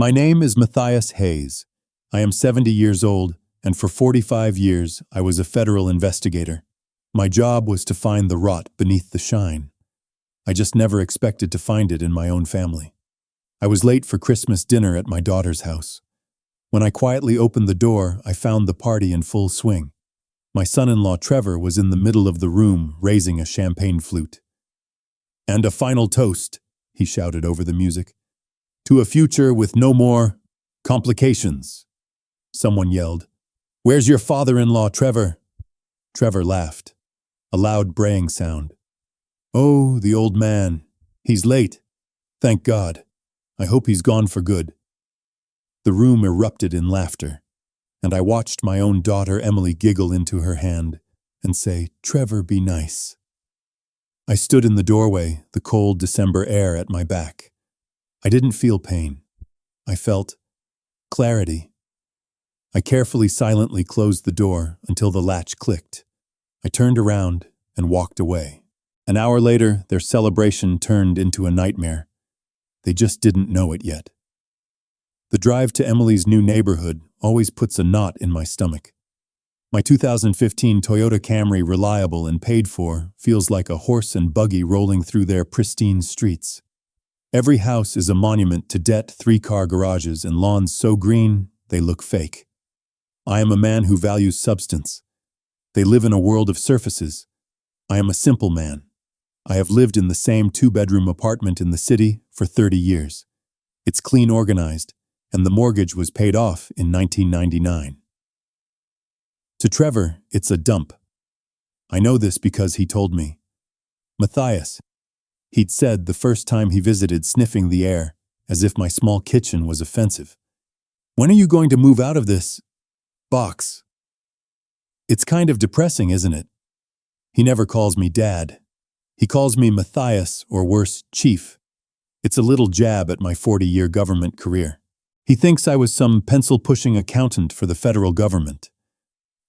My name is Matthias Hayes. I am 70 years old, and for 45 years I was a federal investigator. My job was to find the rot beneath the shine. I just never expected to find it in my own family. I was late for Christmas dinner at my daughter's house. When I quietly opened the door, I found the party in full swing. My son-in-law Trevor was in the middle of the room raising a champagne flute. "And a final toast," he shouted over the music, "to a future with no more complications." Someone yelled, "Where's your father-in-law, Trevor?" Trevor laughed, a loud braying sound. "Oh, the old man. He's late. Thank God. I hope he's gone for good." The room erupted in laughter, and I watched my own daughter Emily giggle into her hand and say, "Trevor, be nice." I stood in the doorway, the cold December air at my back. I didn't feel pain. I felt clarity. I carefully, silently closed the door until the latch clicked. I turned around and walked away. An hour later, their celebration turned into a nightmare. They just didn't know it yet. The drive to Emily's new neighborhood always puts a knot in my stomach. My 2015 Toyota Camry, reliable and paid for, feels like a horse and buggy rolling through their pristine streets. Every house is a monument to debt, 3-car garages, and lawns so green they look fake. I am a man who values substance. They live in a world of surfaces. I am a simple man. I have lived in the same 2-bedroom apartment in the city for 30 years. It's clean, organized, and the mortgage was paid off in 1999. To Trevor, it's a dump. I know this because he told me. "Matthias," he'd said the first time he visited, sniffing the air, as if my small kitchen was offensive. "When are you going to move out of this box?" It's kind of depressing, isn't it? He never calls me Dad. He calls me Matthias, or worse, Chief. It's a little jab at my 40-year government career. He thinks I was some pencil-pushing accountant for the federal government.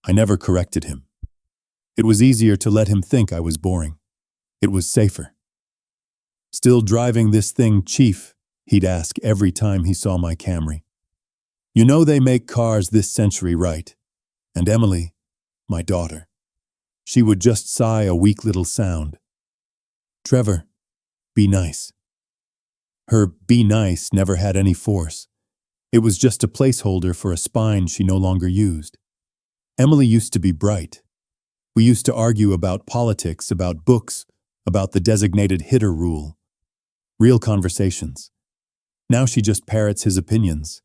I never corrected him. It was easier to let him think I was boring. It was safer. "Still driving this thing, Chief?" he'd ask every time he saw my Camry. "You know they make cars this century, right?" And Emily, my daughter, she would just sigh a weak little sound. "Trevor, be nice." Her "be nice" never had any force. It was just a placeholder for a spine she no longer used. Emily used to be bright. We used to argue about politics, about books, about the designated hitter rule. Real conversations. Now she just parrots his opinions.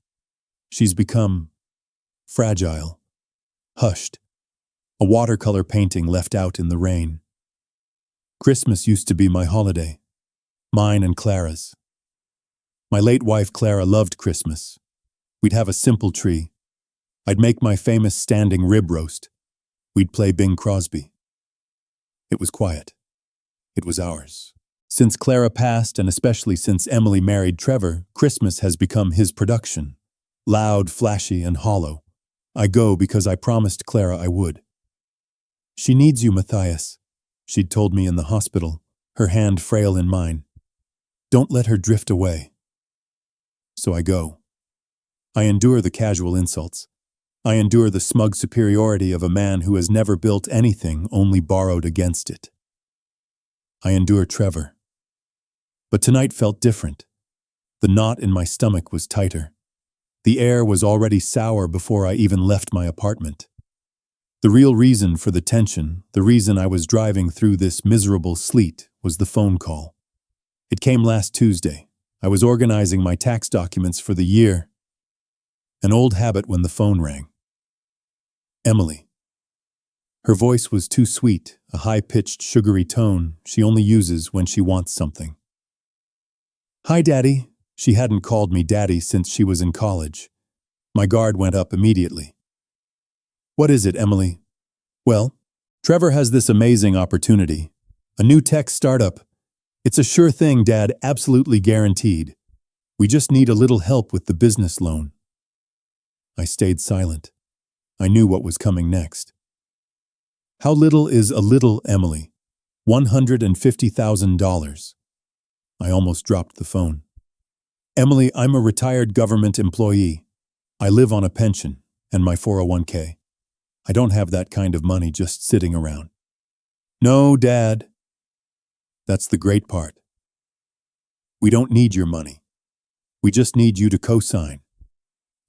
She's become fragile, hushed, a watercolor painting left out in the rain. Christmas used to be my holiday, mine and Clara's. My late wife Clara loved Christmas. We'd have a simple tree. I'd make my famous standing rib roast. We'd play Bing Crosby. It was quiet. It was ours. Since Clara passed, and especially since Emily married Trevor, Christmas has become his production. Loud, flashy, and hollow. I go because I promised Clara I would. "She needs you, Matthias," she'd told me in the hospital, her hand frail in mine. "Don't let her drift away." So I go. I endure the casual insults. I endure the smug superiority of a man who has never built anything, only borrowed against it. I endure Trevor. But tonight felt different. The knot in my stomach was tighter. The air was already sour before I even left my apartment. The real reason for the tension, the reason I was driving through this miserable sleet, was the phone call. It came last Tuesday. I was organizing my tax documents for the year. An old habit when the phone rang. Emily. Her voice was too sweet, a high-pitched, sugary tone she only uses when she wants something. "Hi, Daddy." She hadn't called me Daddy since she was in college. My guard went up immediately. "What is it, Emily?" "Well, Trevor has this amazing opportunity. A new tech startup. It's a sure thing, Dad, absolutely guaranteed. We just need a little help with the business loan." I stayed silent. I knew what was coming next. "How little is a little, Emily?" $150,000. I almost dropped the phone. Emily, I'm a retired government employee. I live on a pension and my 401k. I don't have that kind of money just sitting around. No, Dad. That's the great part. We don't need your money. We just need you to co-sign.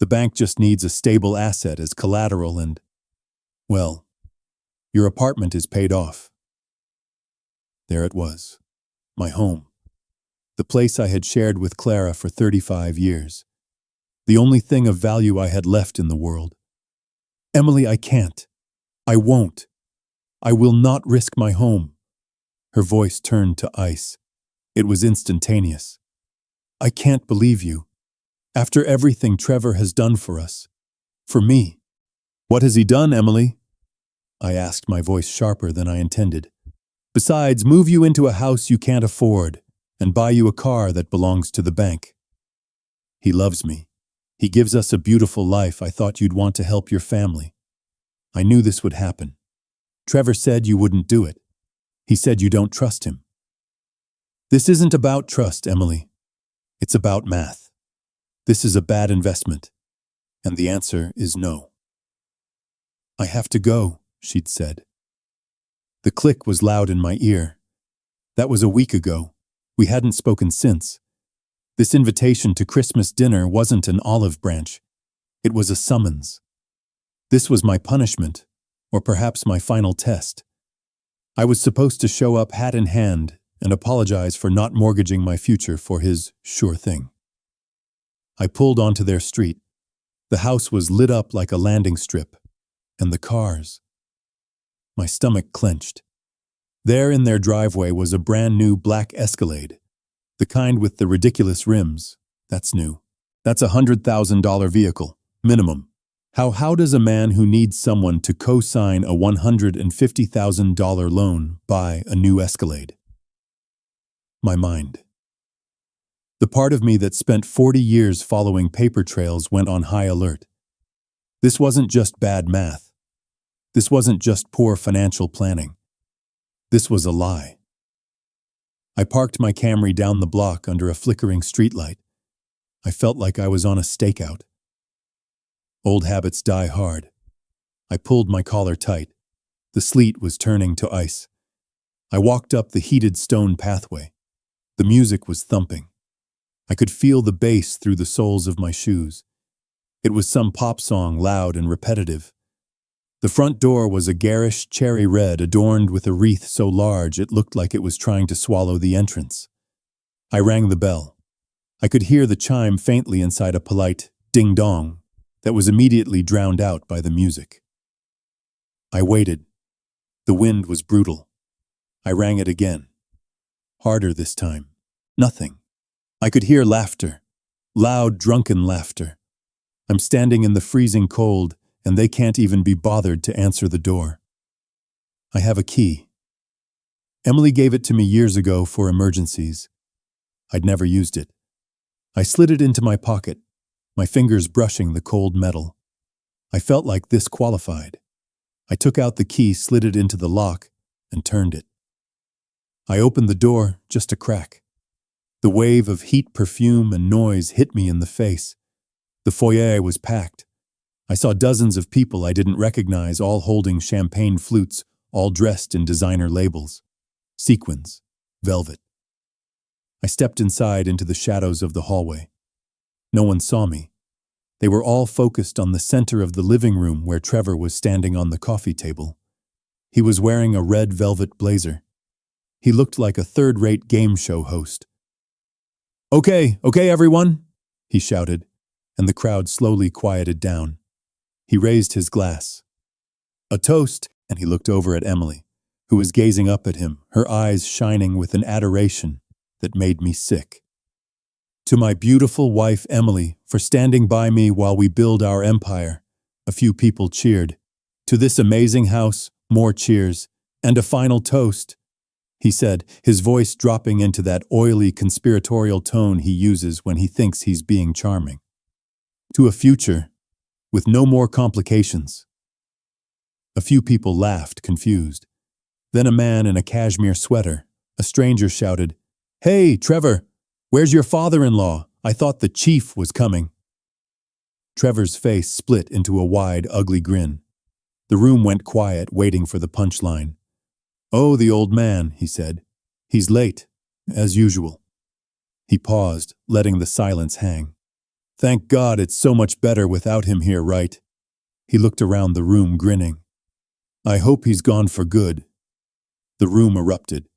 The bank just needs a stable asset as collateral and, well, your apartment is paid off. There it was, my home, the place I had shared with Clara for 35 years, the only thing of value I had left in the world. Emily, I can't. I won't. I will not risk my home. Her voice turned to ice. It was instantaneous. I can't believe you. After everything Trevor has done for us. For me. What has he done, Emily? I asked, my voice sharper than I intended. Besides, move you into a house you can't afford and buy you a car that belongs to the bank. He loves me. He gives us a beautiful life. I thought you'd want to help your family. I knew this would happen. Trevor said you wouldn't do it. He said you don't trust him. This isn't about trust, Emily. It's about math. This is a bad investment. And the answer is no. I have to go, she'd said. The click was loud in my ear. That was a week ago. We hadn't spoken since. This invitation to Christmas dinner wasn't an olive branch. It was a summons. This was my punishment, or perhaps my final test. I was supposed to show up hat in hand and apologize for not mortgaging my future for his sure thing. I pulled onto their street. The house was lit up like a landing strip, and the cars. My stomach clenched. There in their driveway was a brand new black Escalade, the kind with the ridiculous rims. That's new. That's a $100,000 vehicle, minimum. How does a man who needs someone to co-sign a $150,000 loan buy a new Escalade? My mind. The part of me that spent 40 years following paper trails went on high alert. This wasn't just bad math. This wasn't just poor financial planning. This was a lie. I parked my Camry down the block under a flickering streetlight. I felt like I was on a stakeout. Old habits die hard. I pulled my collar tight. The sleet was turning to ice. I walked up the heated stone pathway. The music was thumping. I could feel the bass through the soles of my shoes. It was some pop song, loud and repetitive. The front door was a garish cherry red adorned with a wreath so large it looked like it was trying to swallow the entrance. I rang the bell. I could hear the chime faintly inside a polite ding-dong that was immediately drowned out by the music. I waited. The wind was brutal. I rang it again. Harder this time. Nothing. I could hear laughter. Loud, drunken laughter. I'm standing in the freezing cold, and they can't even be bothered to answer the door. I have a key. Emily gave it to me years ago for emergencies. I'd never used it. I slid it into my pocket, my fingers brushing the cold metal. I felt like this qualified. I took out the key, slid it into the lock, and turned it. I opened the door, just a crack. The wave of heat, perfume, and noise hit me in the face. The foyer was packed. I saw dozens of people I didn't recognize, all holding champagne flutes, all dressed in designer labels. Sequins, velvet. I stepped inside into the shadows of the hallway. No one saw me. They were all focused on the center of the living room where Trevor was standing on the coffee table. He was wearing a red velvet blazer. He looked like a third-rate game show host. Okay, everyone, he shouted, and the crowd slowly quieted down. He raised his glass. A toast, and he looked over at Emily, who was gazing up at him, her eyes shining with an adoration that made me sick. To my beautiful wife, Emily, for standing by me while we build our empire. A few people cheered. To this amazing house, more cheers, and a final toast, he said, his voice dropping into that oily conspiratorial tone he uses when he thinks he's being charming. To a future, with no more complications. A few people laughed, confused. Then a man in a cashmere sweater, a stranger, shouted, "Hey, Trevor, where's your father-in-law? I thought the chief was coming." Trevor's face split into a wide, ugly grin. The room went quiet, waiting for the punchline. "Oh, the old man," he said. "He's late, as usual." He paused, letting the silence hang. "Thank God it's so much better without him here, right?" He looked around the room, grinning. "I hope he's gone for good." The room erupted.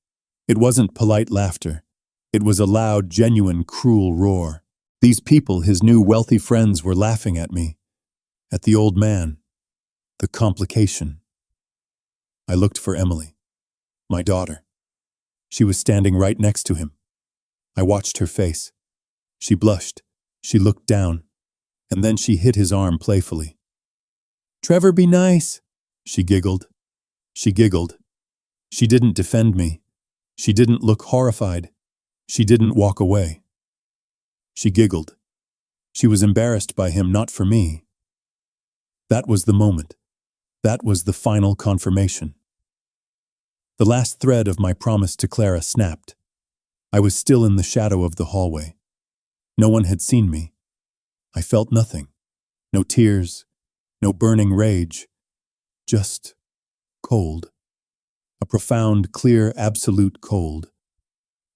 It wasn't polite laughter. It was a loud, genuine, cruel roar. These people, his new wealthy friends, were laughing at me. At the old man. The complication. I looked for Emily, my daughter. She was standing right next to him. I watched her face. She blushed. She looked down. And then she hit his arm playfully. "Trevor, be nice," she giggled. She giggled. She didn't defend me. She didn't look horrified. She didn't walk away. She giggled. She was embarrassed by him, not for me. That was the moment. That was the final confirmation. The last thread of my promise to Clara snapped. I was still in the shadow of the hallway. No one had seen me. I felt nothing. No tears. No burning rage. Just cold. A profound, clear, absolute cold.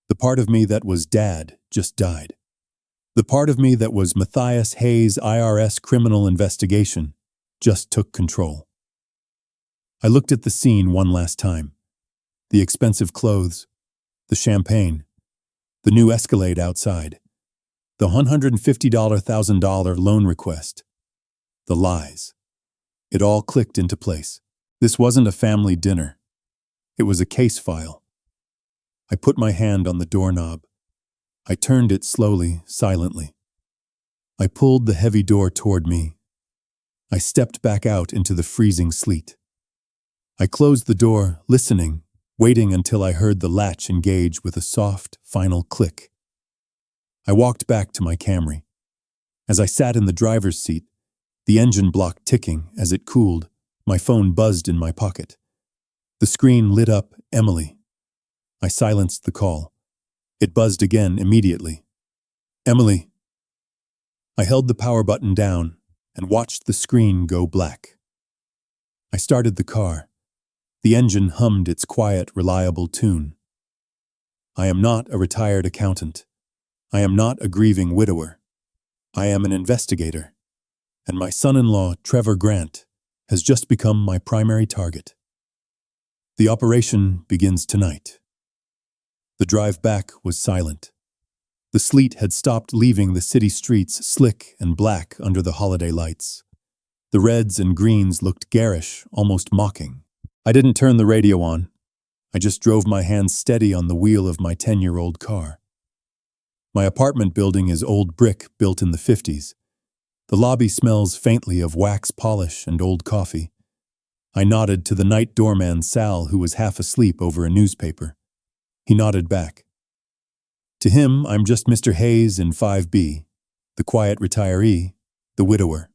The part of me that was Dad just died. The part of me that was Matthias Hayes' IRS criminal investigation just took control. I looked at the scene one last time. The expensive clothes, the champagne, the new Escalade outside, the $150,000 loan request, the lies. It all clicked into place. This wasn't a family dinner. It was a case file. I put my hand on the doorknob. I turned it slowly, silently. I pulled the heavy door toward me. I stepped back out into the freezing sleet. I closed the door, listening, waiting until I heard the latch engage with a soft, final click. I walked back to my Camry. As I sat in the driver's seat, the engine block ticking as it cooled, my phone buzzed in my pocket. The screen lit up, Emily. I silenced the call. It buzzed again immediately. "Emily." I held the power button down and watched the screen go black. I started the car. The engine hummed its quiet, reliable tune. I am not a retired accountant. I am not a grieving widower. I am an investigator. And my son-in-law, Trevor Grant, has just become my primary target. The operation begins tonight. The drive back was silent. The sleet had stopped leaving the city streets slick and black under the holiday lights. The reds and greens looked garish, almost mocking. I didn't turn the radio on. I just drove my hands steady on the wheel of my 10-year-old car. My apartment building is old brick built in the 50s. The lobby smells faintly of wax polish and old coffee. I nodded to the night doorman Sal, who was half asleep over a newspaper. He nodded back. To him, I'm just Mr. Hayes in 5B, the quiet retiree, the widower.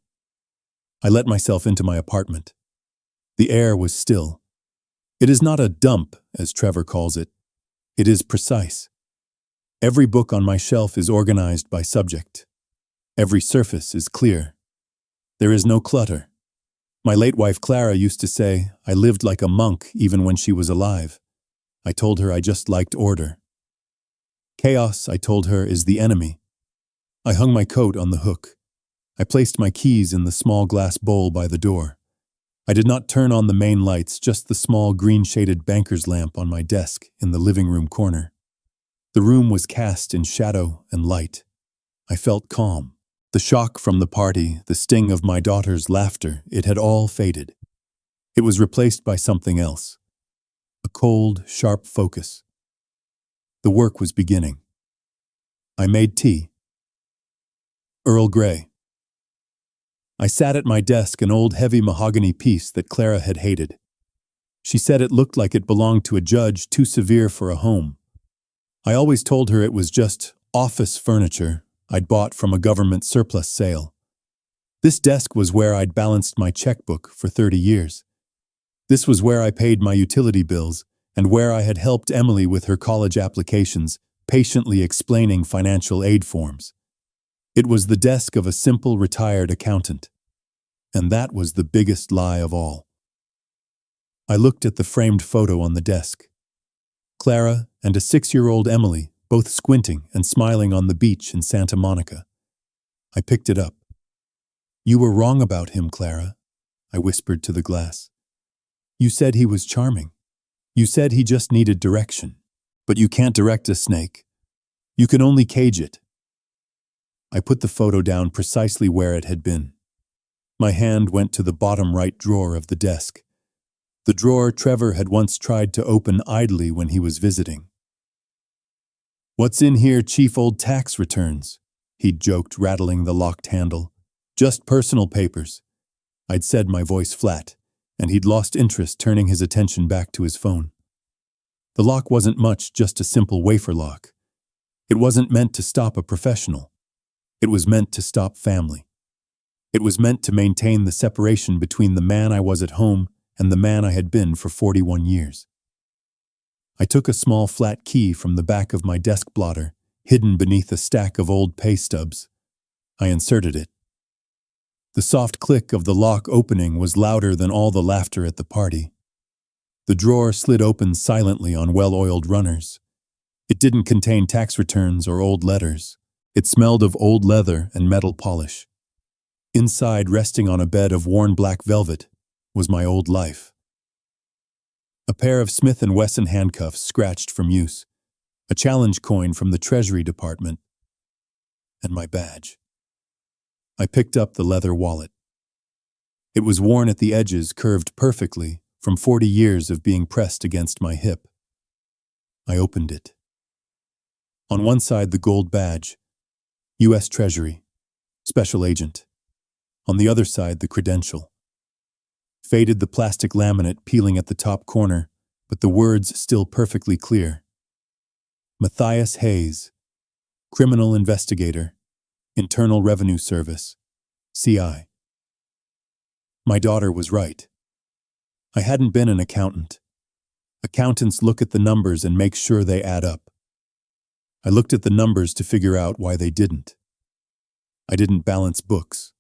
I let myself into my apartment. The air was still. It is not a dump, as Trevor calls it. It is precise. Every book on my shelf is organized by subject. Every surface is clear. There is no clutter. My late wife Clara used to say I lived like a monk even when she was alive. I told her I just liked order. Chaos, I told her, is the enemy. I hung my coat on the hook. I placed my keys in the small glass bowl by the door. I did not turn on the main lights, just the small green-shaded banker's lamp on my desk in the living room corner. The room was cast in shadow and light. I felt calm. The shock from the party, the sting of my daughter's laughter, it had all faded. It was replaced by something else. A cold, sharp focus. The work was beginning. I made tea. Earl Grey. I sat at my desk, an old heavy mahogany piece that Clara had hated. She said it looked like it belonged to a judge too severe for a home. I always told her it was just office furniture I'd bought from a government surplus sale. This desk was where I'd balanced my checkbook for 30 years. This was where I paid my utility bills and where I had helped Emily with her college applications, patiently explaining financial aid forms. It was the desk of a simple retired accountant. And that was the biggest lie of all. I looked at the framed photo on the desk. Clara and a 6-year-old Emily, both squinting and smiling on the beach in Santa Monica. I picked it up. "You were wrong about him, Clara," I whispered to the glass. "You said he was charming. You said he just needed direction. But you can't direct a snake. You can only cage it." I put the photo down precisely where it had been. My hand went to the bottom right drawer of the desk. The drawer Trevor had once tried to open idly when he was visiting. "What's in here, chief? Old tax returns," he'd joked, rattling the locked handle. "Just personal papers." I'd said, my voice flat, and he'd lost interest, turning his attention back to his phone. The lock wasn't much, just a simple wafer lock. It wasn't meant to stop a professional. It was meant to stop family. It was meant to maintain the separation between the man I was at home and the man I had been for 41 years. I took a small flat key from the back of my desk blotter, hidden beneath a stack of old pay stubs. I inserted it. The soft click of the lock opening was louder than all the laughter at the party. The drawer slid open silently on well-oiled runners. It didn't contain tax returns or old letters. It smelled of old leather and metal polish. Inside, resting on a bed of worn black velvet, was my old life. A pair of Smith & Wesson handcuffs scratched from use, a challenge coin from the Treasury Department, and my badge. I picked up the leather wallet. It was worn at the edges, curved perfectly from 40 years of being pressed against my hip. I opened it. On one side, the gold badge, U.S. Treasury, Special Agent. On the other side, the credential. Faded the plastic laminate peeling at the top corner, but the words still perfectly clear. Matthias Hayes, Criminal Investigator, Internal Revenue Service, CI. My daughter was right. I hadn't been an accountant. Accountants look at the numbers and make sure they add up. I looked at the numbers to figure out why they didn't. I didn't balance books.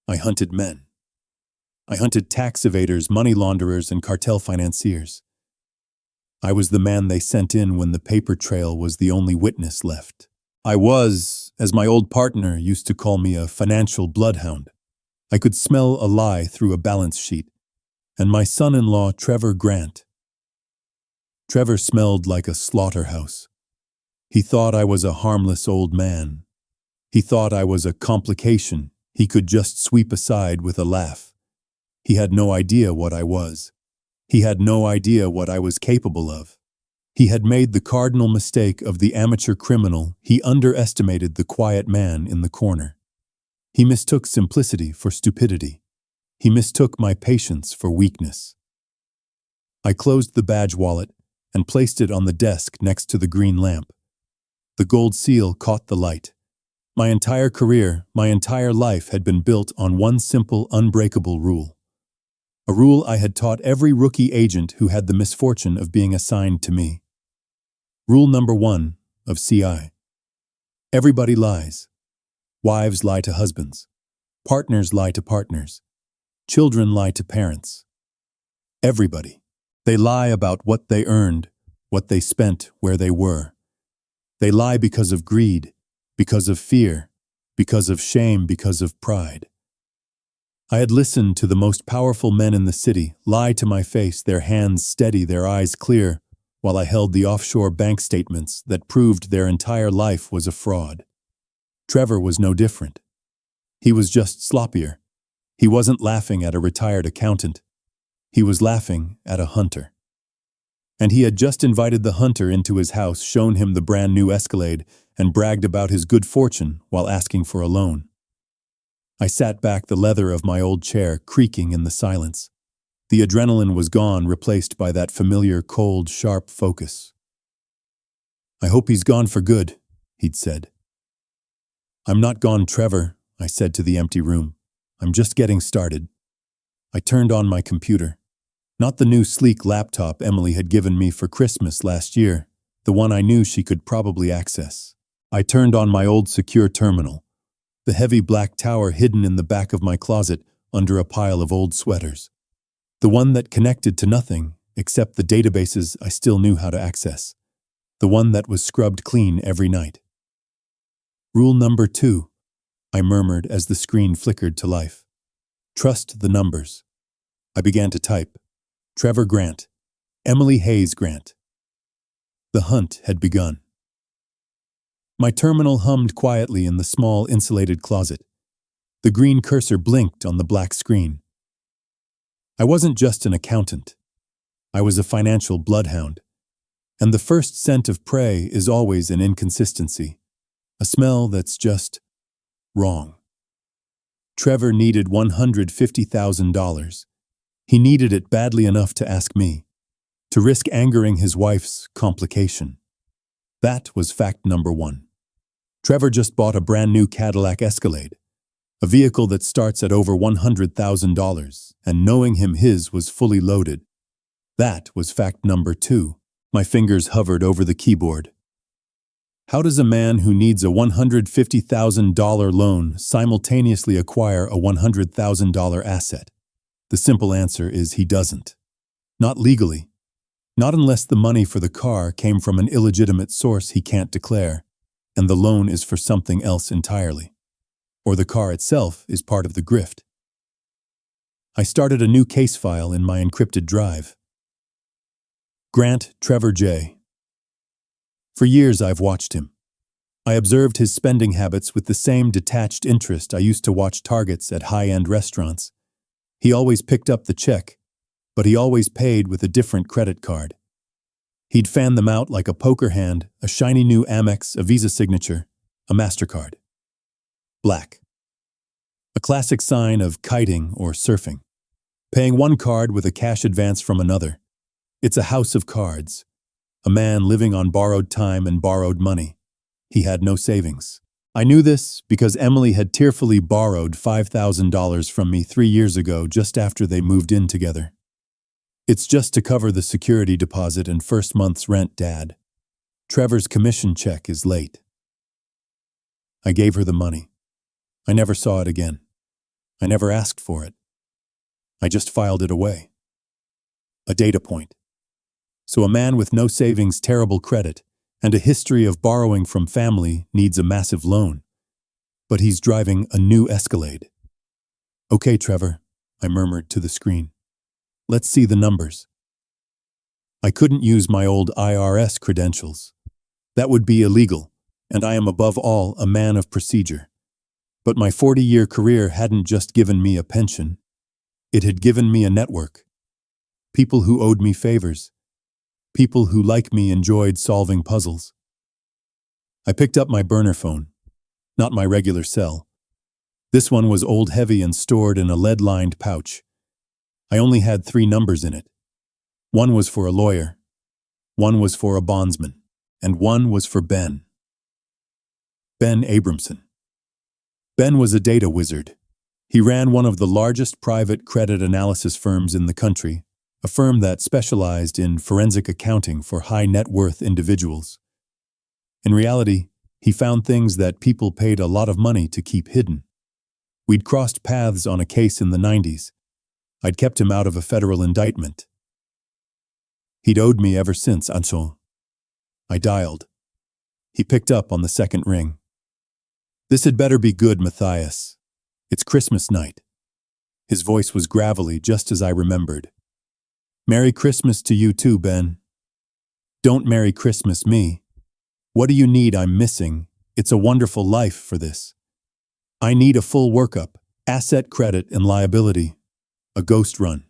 I hunted men. I hunted tax evaders, money launderers, and cartel financiers. I was the man they sent in when the paper trail was the only witness left. I was, as my old partner used to call me, a financial bloodhound. I could smell a lie through a balance sheet. And my son-in-law, Trevor Grant. Trevor smelled like a slaughterhouse. He thought I was a harmless old man. He thought I was a complication he could just sweep aside with a laugh. He had no idea what I was. He had no idea what I was capable of. He had made the cardinal mistake of the amateur criminal. He underestimated the quiet man in the corner. He mistook simplicity for stupidity. He mistook my patience for weakness. I closed the badge wallet and placed it on the desk next to the green lamp. The gold seal caught the light. My entire career, my entire life had been built on one simple, unbreakable rule. A rule I had taught every rookie agent who had the misfortune of being assigned to me. Rule number 1 of CI. Everybody lies. Wives lie to husbands. Partners lie to partners. Children lie to parents. Everybody. They lie about what they earned, what they spent, where they were. They lie because of greed, because of fear, because of shame, because of pride. I had listened to the most powerful men in the city lie to my face, their hands steady, their eyes clear, while I held the offshore bank statements that proved their entire life was a fraud. Trevor was no different. He was just sloppier. He wasn't laughing at a retired accountant. He was laughing at a hunter. And he had just invited the hunter into his house, shown him the brand new Escalade, and bragged about his good fortune while asking for a loan. I sat back, the leather of my old chair creaking in the silence. The adrenaline was gone, replaced by that familiar, cold, sharp focus. "I hope he's gone for good," he'd said. "I'm not gone, Trevor," I said to the empty room. "I'm just getting started." I turned on my computer. Not the new sleek laptop Emily had given me for Christmas last year, the one I knew she could probably access. I turned on my old secure terminal, the heavy black tower hidden in the back of my closet under a pile of old sweaters. The one that connected to nothing except the databases I still knew how to access. The one that was scrubbed clean every night. Rule number 2, I murmured as the screen flickered to life. Trust the numbers. I began to type. Trevor Grant. Emily Hayes Grant. The hunt had begun. My terminal hummed quietly in the small insulated closet. The green cursor blinked on the black screen. I wasn't just an accountant. I was a financial bloodhound. And the first scent of prey is always an inconsistency, a smell that's just wrong. Trevor needed $150,000. He needed it badly enough to ask me, to risk angering his wife's complication. That was fact number 1. Trevor just bought a brand new Cadillac Escalade, a vehicle that starts at over $100,000, and knowing him, his was fully loaded. That was fact number 2. My fingers hovered over the keyboard. How does a man who needs a $150,000 loan simultaneously acquire a $100,000 asset? The simple answer is he doesn't. Not legally. Not unless the money for the car came from an illegitimate source he can't declare, and the loan is for something else entirely. Or the car itself is part of the grift. I started a new case file in my encrypted drive. Grant Trevor J. For years I've watched him. I observed his spending habits with the same detached interest I used to watch targets at high-end restaurants. He always picked up the check, but he always paid with a different credit card. He'd fan them out like a poker hand, a shiny new Amex, a Visa signature, a MasterCard. Black. A classic sign of kiting or surfing. Paying one card with a cash advance from another. It's a house of cards. A man living on borrowed time and borrowed money. He had no savings. I knew this because Emily had tearfully borrowed $5,000 from me 3 years ago just after they moved in together. It's just to cover the security deposit and first month's rent, Dad. Trevor's commission check is late. I gave her the money. I never saw it again. I never asked for it. I just filed it away. A data point. So a man with no savings, terrible credit, and a history of borrowing from family needs a massive loan. But he's driving a new Escalade. Okay, Trevor, I murmured to the screen. Let's see the numbers. I couldn't use my old IRS credentials. That would be illegal, and I am above all a man of procedure. But my 40-year career hadn't just given me a pension. It had given me a network. People who owed me favors. People who, like me, enjoyed solving puzzles. I picked up my burner phone, not my regular cell. This one was old, heavy, and stored in a lead-lined pouch. I only had 3 numbers in it. One was for a lawyer, one was for a bondsman, and one was for Ben. Ben Abramson. Ben was a data wizard. He ran one of the largest private credit analysis firms in the country, a firm that specialized in forensic accounting for high-net-worth individuals. In reality, he found things that people paid a lot of money to keep hidden. We'd crossed paths on a case in the 90s. I'd kept him out of a federal indictment. He'd owed me ever since, Anso. I dialed. He picked up on the second ring. This had better be good, Matthias. It's Christmas night. His voice was gravelly, just as I remembered. Merry Christmas to you too, Ben. Don't Merry Christmas me. What do you need? I'm missing. It's a wonderful life for this. I need a full workup, asset, credit, and liability. A ghost run.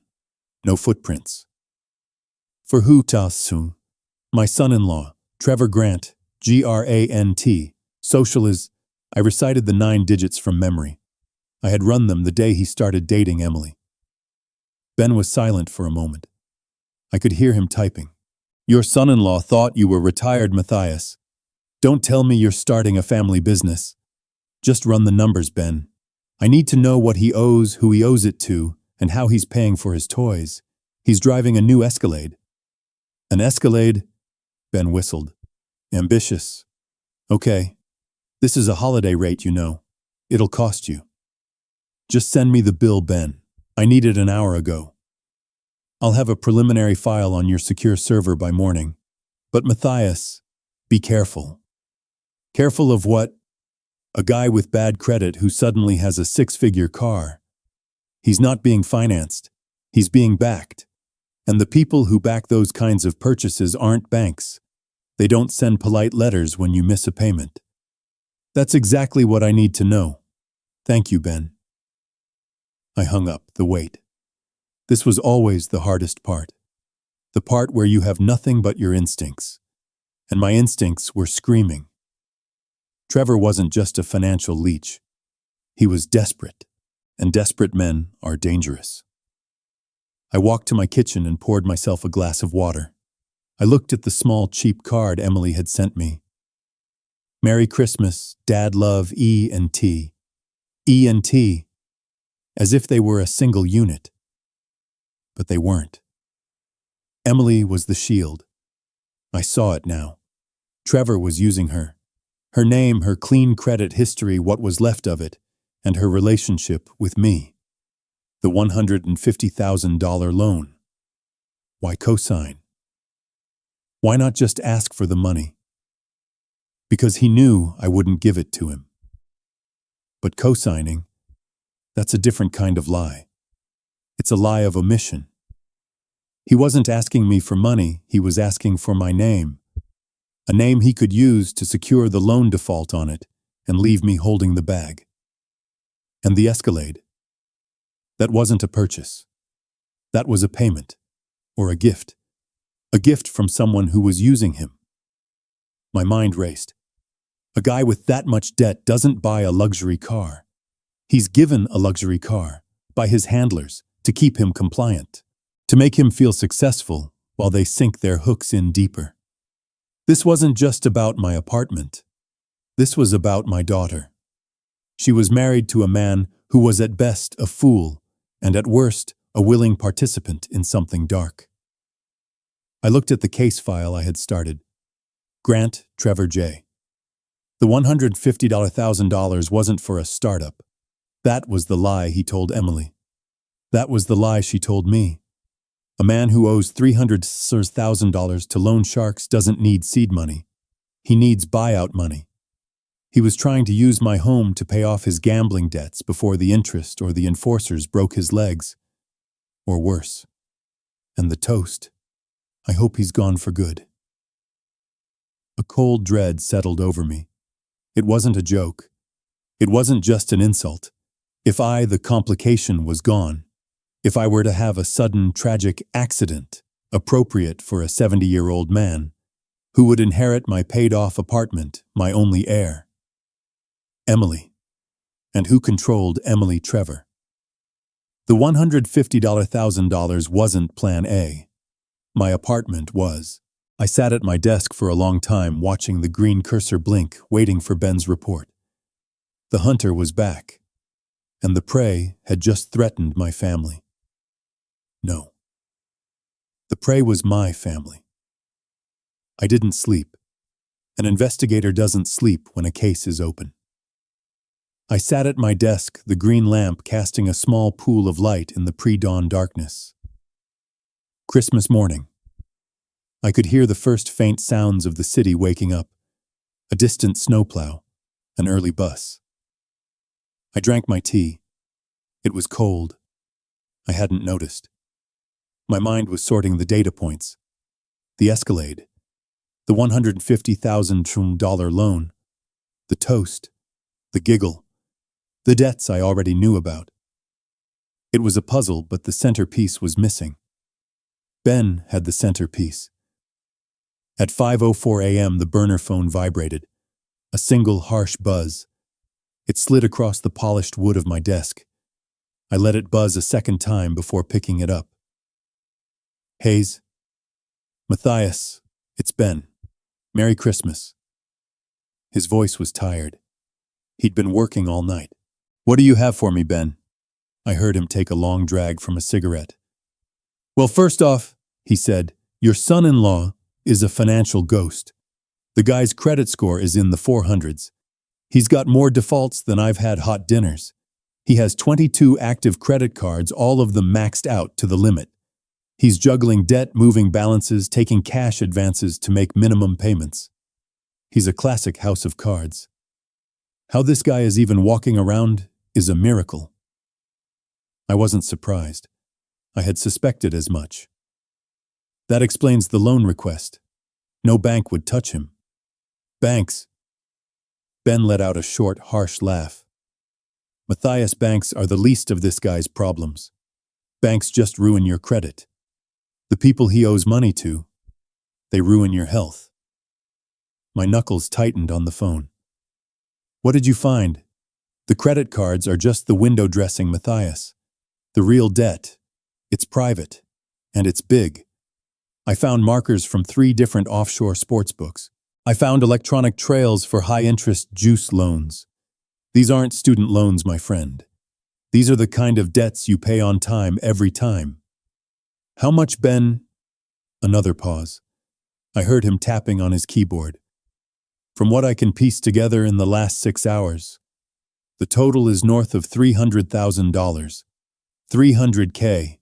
No footprints. For who, Tasu? My son-in-law, Trevor Grant, Grant. Social is... I recited the 9 digits from memory. I had run them the day he started dating Emily. Ben was silent for a moment. I could hear him typing. Your son-in-law thought you were retired, Matthias. Don't tell me you're starting a family business. Just run the numbers, Ben. I need to know what he owes, who he owes it to, and how he's paying for his toys. He's driving a new Escalade. An Escalade? Ben whistled. Ambitious. Okay. This is a holiday rate, you know. It'll cost you. Just send me the bill, Ben. I need it an hour ago. I'll have a preliminary file on your secure server by morning. But Matthias, be careful. Careful of what? A guy with bad credit who suddenly has a six-figure car. He's not being financed. He's being backed. And the people who back those kinds of purchases aren't banks. They don't send polite letters when you miss a payment. That's exactly what I need to know. Thank you, Ben. I hung up the wait. This was always the hardest part. The part where you have nothing but your instincts. And my instincts were screaming. Trevor wasn't just a financial leech. He was desperate, and desperate men are dangerous. I walked to my kitchen and poured myself a glass of water. I looked at the small, cheap card Emily had sent me. Merry Christmas, Dad love, E&T. E&T, as if they were a single unit. But they weren't. Emily was the shield. I saw it now. Trevor was using her. Her name, her clean credit history, what was left of it, and her relationship with me. The $150,000 loan. Why co-sign? Why not just ask for the money? Because he knew I wouldn't give it to him. But co-signing, that's a different kind of lie. It's a lie of omission. He wasn't asking me for money, he was asking for my name. A name he could use to secure the loan default on it and leave me holding the bag. And the Escalade. That wasn't a purchase. That was a payment, or a gift. A gift from someone who was using him. My mind raced. A guy with that much debt doesn't buy a luxury car. He's given a luxury car by his handlers to keep him compliant, to make him feel successful while they sink their hooks in deeper. This wasn't just about my apartment. This was about my daughter. She was married to a man who was at best a fool and at worst a willing participant in something dark. I looked at the case file I had started. Grant Trevor J. The $150,000 wasn't for a startup. That was the lie he told Emily. That was the lie she told me. A man who owes $300,000 to loan sharks doesn't need seed money. He needs buyout money. He was trying to use my home to pay off his gambling debts before the interest or the enforcers broke his legs. Or worse. And the toast. I hope he's gone for good. A cold dread settled over me. It wasn't a joke. It wasn't just an insult. If I, the complication, was gone, if I were to have a sudden tragic accident appropriate for a 70-year-old man who would inherit my paid-off apartment, my only heir. Emily. And who controlled Emily Trevor? The $150,000 wasn't plan A. My apartment was. I sat at my desk for a long time watching the green cursor blink, waiting for Ben's report. The hunter was back, and the prey had just threatened my family. No. The prey was my family. I didn't sleep. An investigator doesn't sleep when a case is open. I sat at my desk, the green lamp casting a small pool of light in the pre-dawn darkness. Christmas morning. I could hear the first faint sounds of the city waking up, a distant snowplow, an early bus. I drank my tea. It was cold. I hadn't noticed. My mind was sorting the data points. The Escalade, the $150,000 loan, the toast, the giggle, the debts I already knew about. It was a puzzle, but the centerpiece was missing. Ben had the centerpiece. At 5:04 a.m., the burner phone vibrated, a single harsh buzz. It slid across the polished wood of my desk. I let it buzz a second time before picking it up. Hayes. Matthias, it's Ben. Merry Christmas. His voice was tired. He'd been working all night. What do you have for me, Ben? I heard him take a long drag from a cigarette. Well, first off, he said, your son-in-law is a financial ghost. The guy's credit score is in the 400s. He's got more defaults than I've had hot dinners. He has 22 active credit cards, all of them maxed out to the limit. He's juggling debt, moving balances, taking cash advances to make minimum payments. He's a classic house of cards. How this guy is even walking around is a miracle. I wasn't surprised. I had suspected as much. That explains the loan request. No bank would touch him. Banks. Ben let out a short, harsh laugh. Matthias, banks are the least of this guy's problems. Banks just ruin your credit. The people he owes money to, they ruin your health. My knuckles tightened on the phone. What did you find? The credit cards are just the window dressing, Matthias. The real debt, it's private, and it's big. I found markers from 3 different offshore sportsbooks. I found electronic trails for high-interest juice loans. These aren't student loans, my friend. These are the kind of debts you pay on time every time. How much, Ben? Another pause. I heard him tapping on his keyboard. From what I can piece together in the last 6 hours, the total is north of $300,000. $300K,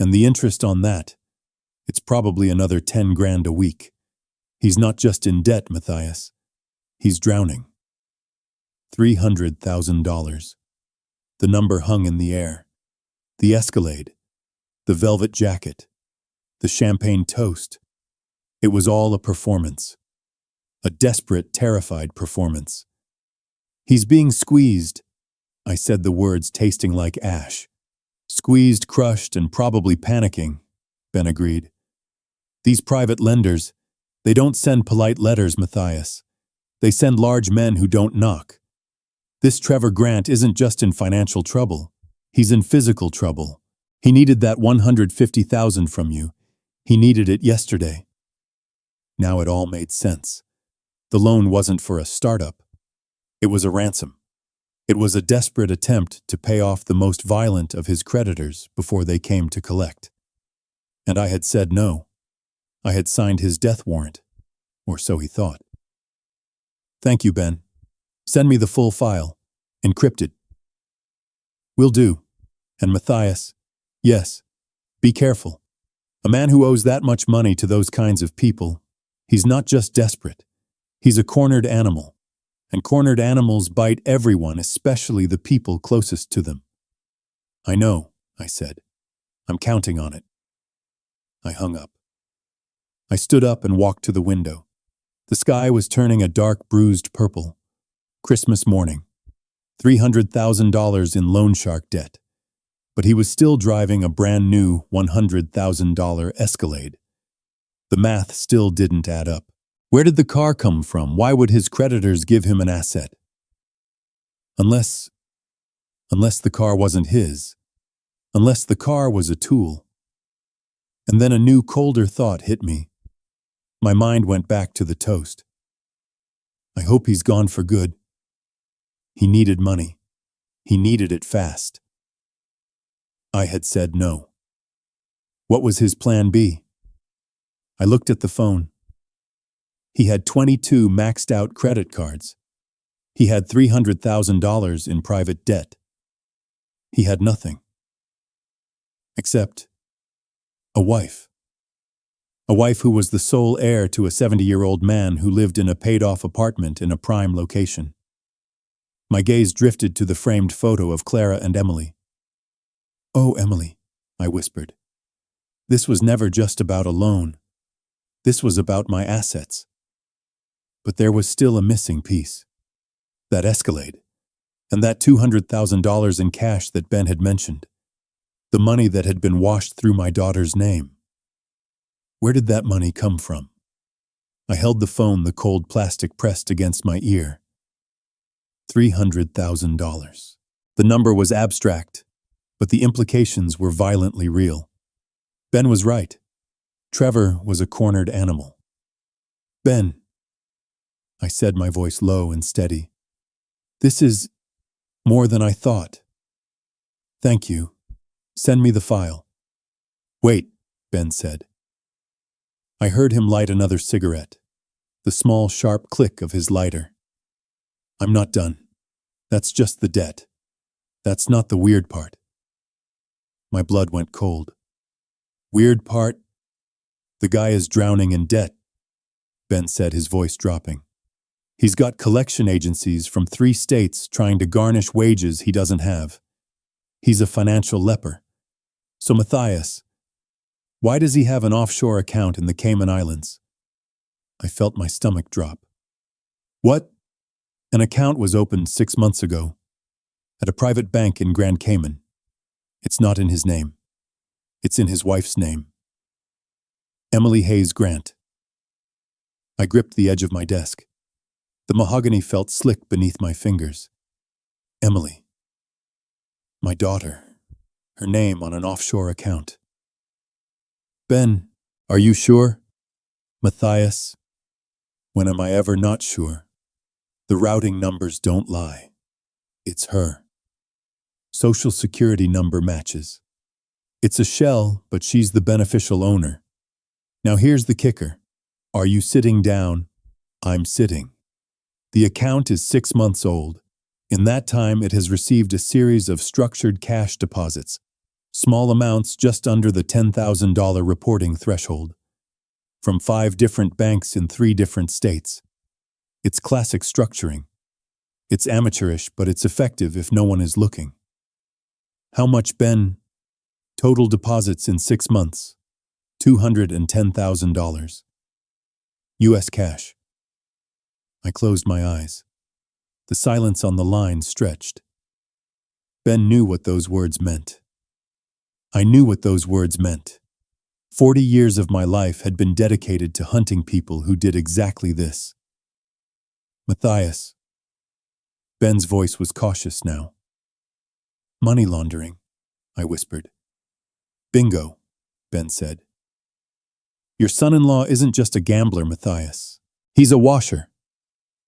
and the interest on that, it's probably another 10 grand a week. He's not just in debt, Matthias. He's drowning. $300,000. The number hung in the air. The Escalade. The velvet jacket, the champagne toast. It was all a performance. A desperate, terrified performance. He's being squeezed. I said the words tasting like ash. Squeezed, crushed, and probably panicking, Ben agreed. These private lenders, they don't send polite letters, Matthias. They send large men who don't knock. This Trevor Grant isn't just in financial trouble. He's in physical trouble. He needed that $150,000 from you. He needed it yesterday. Now it all made sense. The loan wasn't for a startup. It was a ransom. It was a desperate attempt to pay off the most violent of his creditors before they came to collect. And I had said no. I had signed his death warrant, or so he thought. Thank you, Ben. Send me the full file, encrypted. Will do. And Matthias, yes, be careful. A man who owes that much money to those kinds of people, he's not just desperate. He's a cornered animal. And cornered animals bite everyone, especially the people closest to them. I know, I said. I'm counting on it. I hung up. I stood up and walked to the window. The sky was turning a dark, bruised purple. Christmas morning. $300,000 in loan shark debt. But he was still driving a brand new $100,000 Escalade. The math still didn't add up. Where did the car come from? Why would his creditors give him an asset? Unless the car wasn't his. Unless the car was a tool. And then a new, colder thought hit me. My mind went back to the toast. I hope he's gone for good. He needed money. He needed it fast. I had said no. What was his plan B? I looked at the phone. He had 22 maxed-out credit cards. He had $300,000 in private debt. He had nothing. Except a wife. A wife who was the sole heir to a 70-year-old man who lived in a paid-off apartment in a prime location. My gaze drifted to the framed photo of Clara and Emily. "Oh, Emily," I whispered. "This was never just about a loan. This was about my assets." But there was still a missing piece. That Escalade. And that $200,000 in cash that Ben had mentioned. The money that had been washed through my daughter's name. Where did that money come from? I held the phone, the cold plastic pressed against my ear. $300,000. The number was abstract, but the implications were violently real. Ben was right. Trevor was a cornered animal. "Ben," I said, my voice low and steady. "This is more than I thought. Thank you. Send me the file." "Wait," Ben said. I heard him light another cigarette, the small, sharp click of his lighter. I'm not done. That's just the debt. That's not the weird part. My blood went cold. Weird part? The guy is drowning in debt, Ben said, his voice dropping. He's got collection agencies from 3 states trying to garnish wages he doesn't have. He's a financial leper. So Matthias, why does he have an offshore account in the Cayman Islands? I felt my stomach drop. What? An account was opened 6 months ago at a private bank in Grand Cayman. It's not in his name. It's in his wife's name. Emily Hayes Grant. I gripped the edge of my desk. The mahogany felt slick beneath my fingers. Emily. My daughter. Her name on an offshore account. Ben, are you sure? Matthias. When am I ever not sure? The routing numbers don't lie. It's her. Social Security number matches. It's a shell, but she's the beneficial owner. Now here's the kicker. Are you sitting down? I'm sitting. The account is 6 months old. In that time, it has received a series of structured cash deposits, small amounts just under the $10,000 reporting threshold, from 5 different banks in 3 different states. It's classic structuring. It's amateurish, but it's effective if no one is looking. How much, Ben? Total deposits in 6 months, $210,000. U.S. cash. I closed my eyes. The silence on the line stretched. Ben knew what those words meant. I knew what those words meant. 40 years of my life had been dedicated to hunting people who did exactly this. Matthias. Ben's voice was cautious now. Money laundering, I whispered. Bingo, Ben said. Your son-in-law isn't just a gambler, Matthias. He's a washer.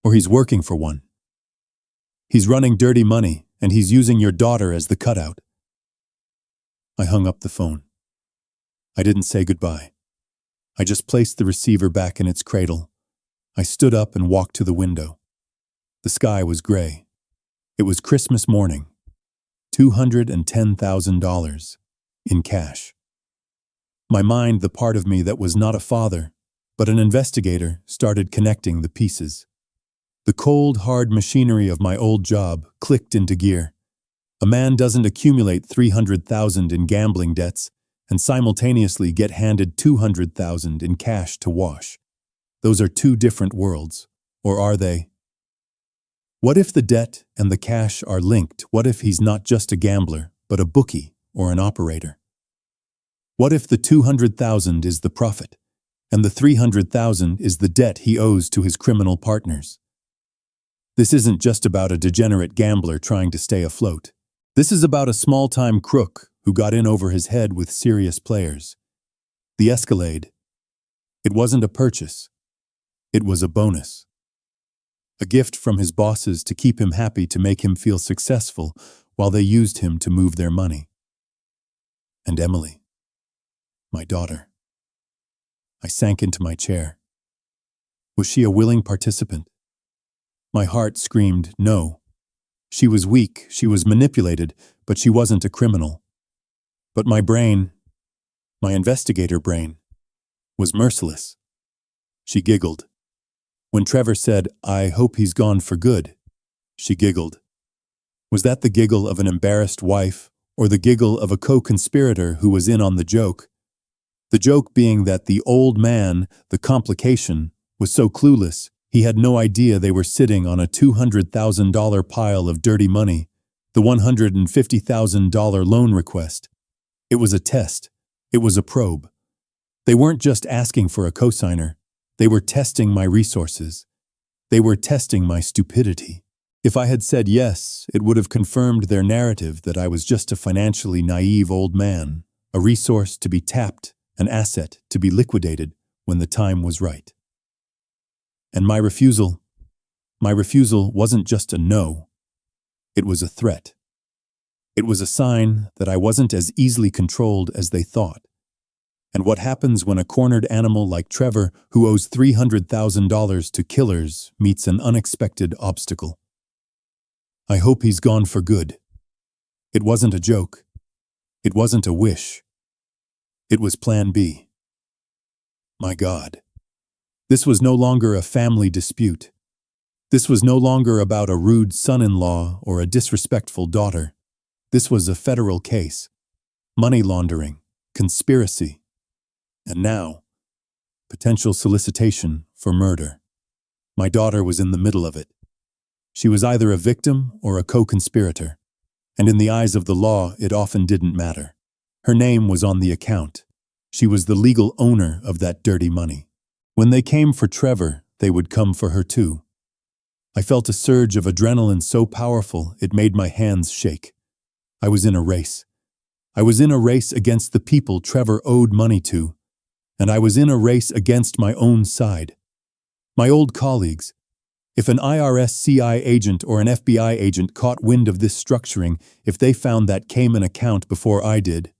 Or he's working for one. He's running dirty money, and he's using your daughter as the cutout. I hung up the phone. I didn't say goodbye. I just placed the receiver back in its cradle. I stood up and walked to the window. The sky was gray. It was Christmas morning. $210,000 in cash. My mind, the part of me that was not a father, but an investigator, started connecting the pieces. The cold, hard machinery of my old job clicked into gear. A man doesn't accumulate $300,000 in gambling debts and simultaneously get handed $200,000 in cash to wash. Those are 2 different worlds. Or are they? What if the debt and the cash are linked? What if he's not just a gambler, but a bookie or an operator? What if the $200,000 is the profit, and the $300,000 is the debt he owes to his criminal partners? This isn't just about a degenerate gambler trying to stay afloat. This is about a small-time crook who got in over his head with serious players. The Escalade. It wasn't a purchase. It was a bonus. A gift from his bosses to keep him happy, to make him feel successful while they used him to move their money. And Emily. My daughter. I sank into my chair. Was she a willing participant? My heart screamed no. She was weak, she was manipulated, but she wasn't a criminal. But my brain, my investigator brain, was merciless. She giggled. When Trevor said, "I hope he's gone for good," she giggled. Was that the giggle of an embarrassed wife, or the giggle of a co-conspirator who was in on the joke? The joke being that the old man, the complication, was so clueless, he had no idea they were sitting on a $200,000 pile of dirty money, the $150,000 loan request. It was a test. It was a probe. They weren't just asking for a cosigner. They were testing my resources. They were testing my stupidity. If I had said yes, it would have confirmed their narrative that I was just a financially naive old man, a resource to be tapped, an asset to be liquidated when the time was right. And my refusal wasn't just a no. It was a threat. It was a sign that I wasn't as easily controlled as they thought. And what happens when a cornered animal like Trevor, who owes $300,000 to killers, meets an unexpected obstacle? I hope he's gone for good. It wasn't a joke. It wasn't a wish. It was Plan B. My God. This was no longer a family dispute. This was no longer about a rude son-in-law or a disrespectful daughter. This was a federal case. Money laundering, conspiracy, and now, potential solicitation for murder. My daughter was in the middle of it. She was either a victim or a co-conspirator, and in the eyes of the law, it often didn't matter. Her name was on the account. She was the legal owner of that dirty money. When they came for Trevor, they would come for her too. I felt a surge of adrenaline so powerful it made my hands shake. I was in a race. I was in a race against the people Trevor owed money to, and I was in a race against my own side. My old colleagues. If an IRS CI agent or an FBI agent caught wind of this structuring, if they found that Cayman account before I did,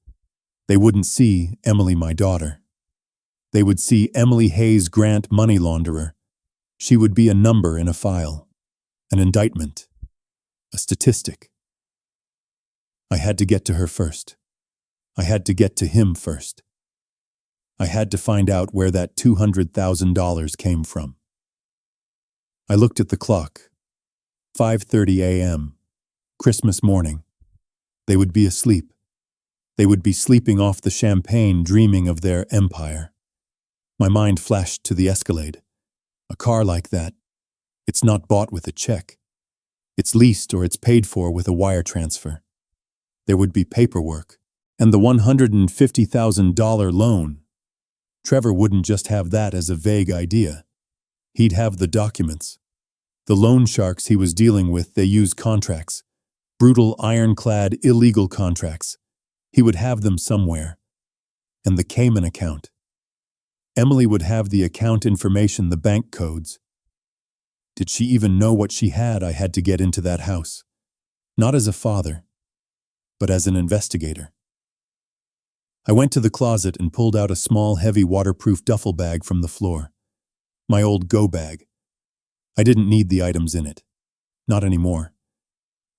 they wouldn't see Emily, my daughter. They would see Emily Hayes Grant, money launderer. She would be a number in a file, an indictment, a statistic. I had to get to her first. I had to get to him first. I had to find out where that $200,000 came from. I looked at the clock. 5:30 a.m. Christmas morning. They would be asleep. They would be sleeping off the champagne, dreaming of their empire. My mind flashed to the Escalade. A car like that, it's not bought with a check. It's leased or it's paid for with a wire transfer. There would be paperwork. And the $150,000 loan. Trevor wouldn't just have that as a vague idea. He'd have the documents. The loan sharks he was dealing with, they used contracts. Brutal, ironclad, illegal contracts. He would have them somewhere. And the Cayman account. Emily would have the account information, the bank codes. Did she even know what she had? I had to get into that house. Not as a father, but as an investigator. I went to the closet and pulled out a small, heavy, waterproof duffel bag from the floor. My old go bag. I didn't need the items in it. Not anymore.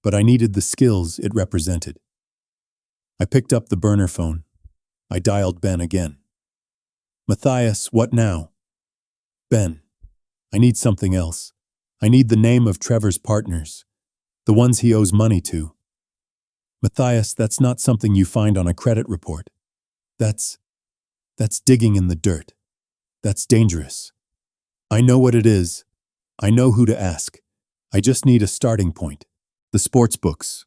But I needed the skills it represented. I picked up the burner phone. I dialed Ben again. Matthias, what now? Ben, I need something else. I need the name of Trevor's partners. The ones he owes money to. Matthias, that's not something you find on a credit report. That's digging in the dirt. That's dangerous. I know what it is. I know who to ask. I just need a starting point. The sports books.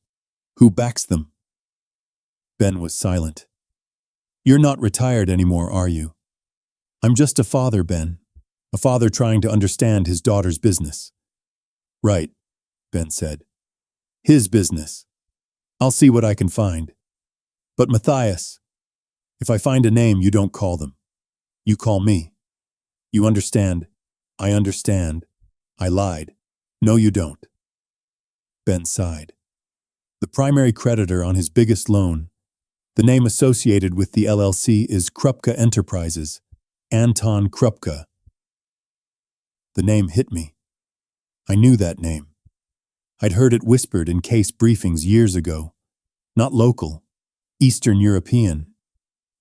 Who backs them? Ben was silent. You're not retired anymore, are you? I'm just a father, Ben. A father trying to understand his daughter's business. Right, Ben said. His business. I'll see what I can find. But Matthias, if I find a name, you don't call them. You call me. You understand? I understand. I lied. No, you don't. Ben sighed. The primary creditor on his biggest loan, the name associated with the LLC is Krupka Enterprises, Anton Krupka. The name hit me. I knew that name. I'd heard it whispered in case briefings years ago. Not local, Eastern European.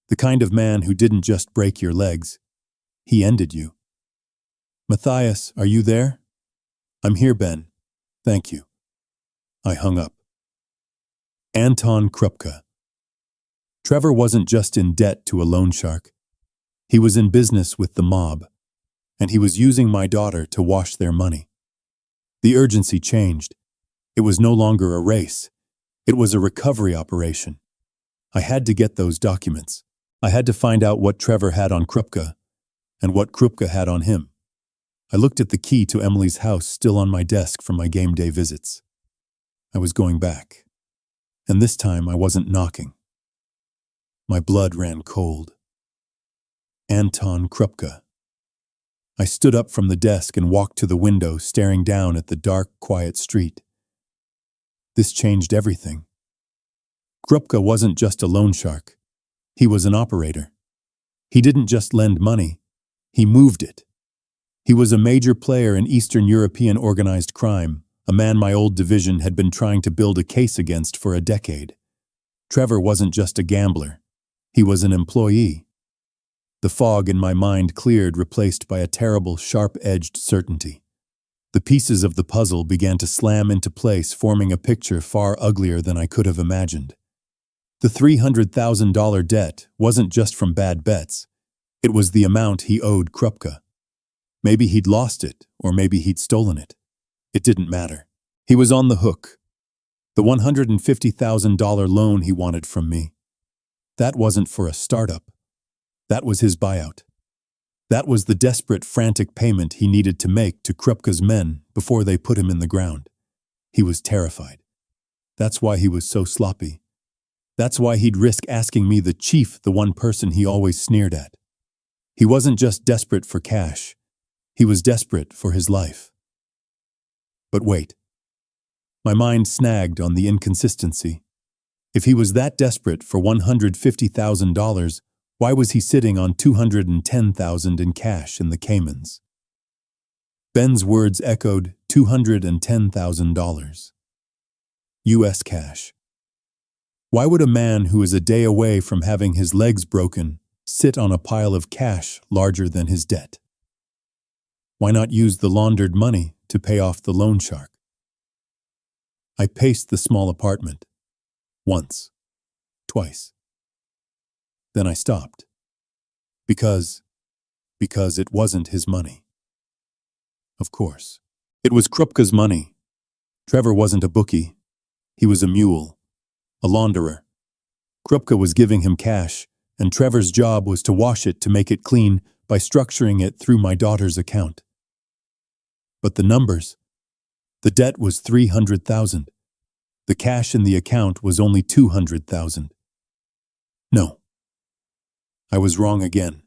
The kind of man who didn't just break your legs. He ended you. Matthias, are you there? I'm here, Ben. Thank you. I hung up. Anton Krupka. Trevor wasn't just in debt to a loan shark. He was in business with the mob, and he was using my daughter to wash their money. The urgency changed. It was no longer a race. It was a recovery operation. I had to get those documents. I had to find out what Trevor had on Krupka and what Krupka had on him. I looked at the key to Emily's house still on my desk from my game day visits. I was going back. And this time I wasn't knocking. My blood ran cold. Anton Krupka. I stood up from the desk and walked to the window, staring down at the dark, quiet street. This changed everything. Krupka wasn't just a loan shark. He was an operator. He didn't just lend money. He moved it. He was a major player in Eastern European organized crime, a man my old division had been trying to build a case against for a decade. Trevor wasn't just a gambler. He was an employee. The fog in my mind cleared, replaced by a terrible, sharp-edged certainty. The pieces of the puzzle began to slam into place, forming a picture far uglier than I could have imagined. The $300,000 debt wasn't just from bad bets. It was the amount he owed Krupka. Maybe he'd lost it, or maybe he'd stolen it. It didn't matter. He was on the hook. The $150,000 loan he wanted from me. That wasn't for a startup. That was his buyout. That was the desperate, frantic payment he needed to make to Krupka's men before they put him in the ground. He was terrified. That's why he was so sloppy. That's why he'd risk asking me, the chief, the one person he always sneered at. He wasn't just desperate for cash. He was desperate for his life. But wait. My mind snagged on the inconsistency. If he was that desperate for $150,000, why was he sitting on $210,000 in cash in the Caymans? Ben's words echoed $210,000. U.S. cash. Why would a man who is a day away from having his legs broken sit on a pile of cash larger than his debt? Why not use the laundered money to pay off the loan shark? I paced the small apartment. Once. Twice. Then I stopped. Because it wasn't his money. Of course. It was Krupka's money. Trevor wasn't a bookie. He was a mule. A launderer. Krupka was giving him cash, and Trevor's job was to wash it to make it clean by structuring it through my daughter's account. But the numbers. The debt was $300,000. The cash in the account was only $200,000. No. I was wrong again.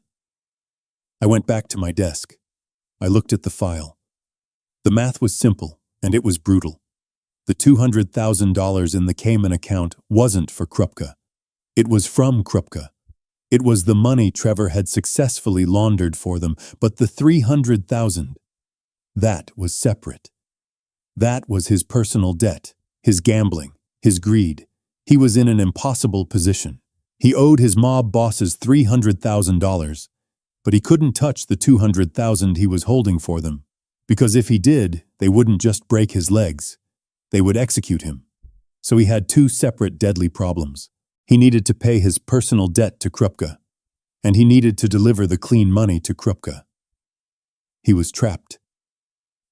I went back to my desk. I looked at the file. The math was simple, and it was brutal. The $200,000 in the Cayman account wasn't for Krupka. It was from Krupka. It was the money Trevor had successfully laundered for them, but the $300,000, that was separate. That was his personal debt, his gambling, his greed. He was in an impossible position. He owed his mob bosses $300,000, but he couldn't touch the $200,000 he was holding for them, because if he did, they wouldn't just break his legs. They would execute him. So he had two separate deadly problems. He needed to pay his personal debt to Krupka, and he needed to deliver the clean money to Krupka. He was trapped.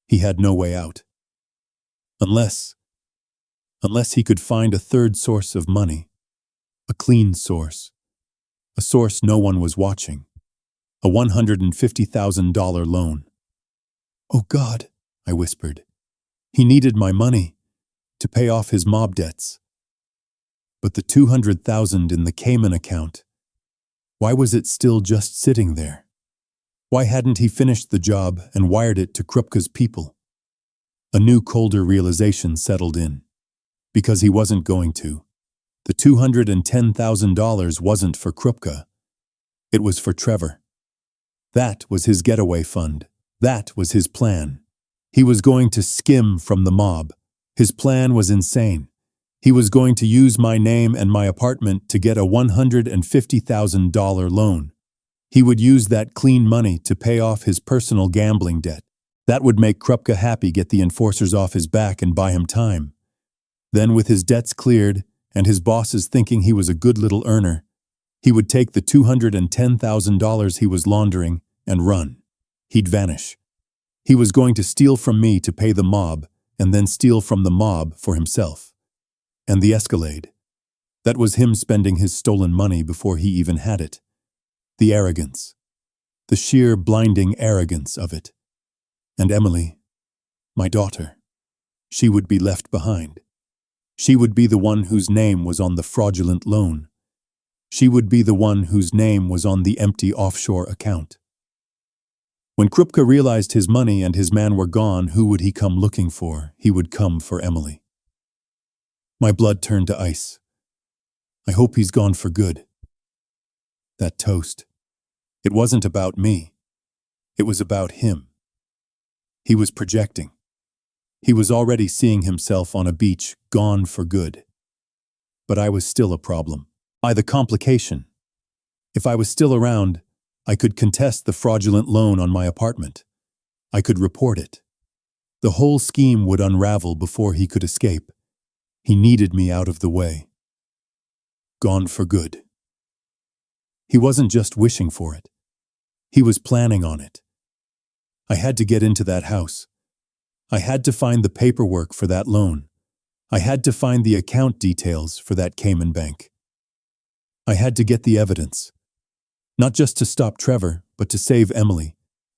He had no way out. Unless he could find a third source of money. A clean source. A source no one was watching. A $150,000 loan. "Oh God," I whispered. He needed my money to pay off his mob debts. But the $200,000 in the Cayman account, why was it still just sitting there? Why hadn't he finished the job and wired it to Krupka's people? A new, colder realization settled in. Because he wasn't going to. The $210,000 wasn't for Krupka. It was for Trevor. That was his getaway fund. That was his plan. He was going to skim from the mob. His plan was insane. He was going to use my name and my apartment to get a $150,000 loan. He would use that clean money to pay off his personal gambling debt. That would make Krupka happy, get the enforcers off his back, and buy him time. Then, with his debts cleared and his bosses thinking he was a good little earner, he would take the $210,000 he was laundering and run. He'd vanish. He was going to steal from me to pay the mob, and then steal from the mob for himself. And the escalade. That was him spending his stolen money before he even had it. The arrogance. The sheer, blinding arrogance of it. And Emily, my daughter, she would be left behind. She would be the one whose name was on the fraudulent loan. She would be the one whose name was on the empty offshore account. When Krupka realized his money and his man were gone, who would he come looking for? He would come for Emily. My blood turned to ice. I hope he's gone for good. That toast. It wasn't about me. It was about him. He was projecting. He was already seeing himself on a beach, gone for good. But I was still a problem. The complication. If I was still around, I could contest the fraudulent loan on my apartment. I could report it. The whole scheme would unravel before he could escape. He needed me out of the way. Gone for good. He wasn't just wishing for it. He was planning on it. I had to get into that house. I had to find the paperwork for that loan. I had to find the account details for that Cayman bank. I had to get the evidence. Not just to stop Trevor, but to save Emily,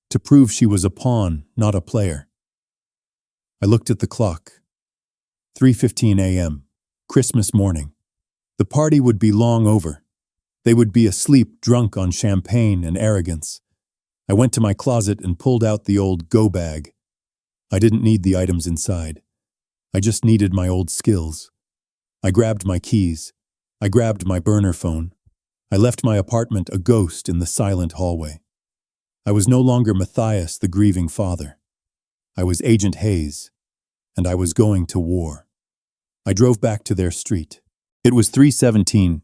to prove she was a pawn, not a player. I looked at the clock. 3:15 a.m., Christmas morning. The party would be long over. They would be asleep, drunk on champagne and arrogance. I went to my closet and pulled out the old go bag. I didn't need the items inside. I just needed my old skills. I grabbed my keys. I grabbed my burner phone. I left my apartment a ghost in the silent hallway. I was no longer Matthias, the grieving father. I was Agent Hayes, and I was going to war. I drove back to their street. It was 3:17.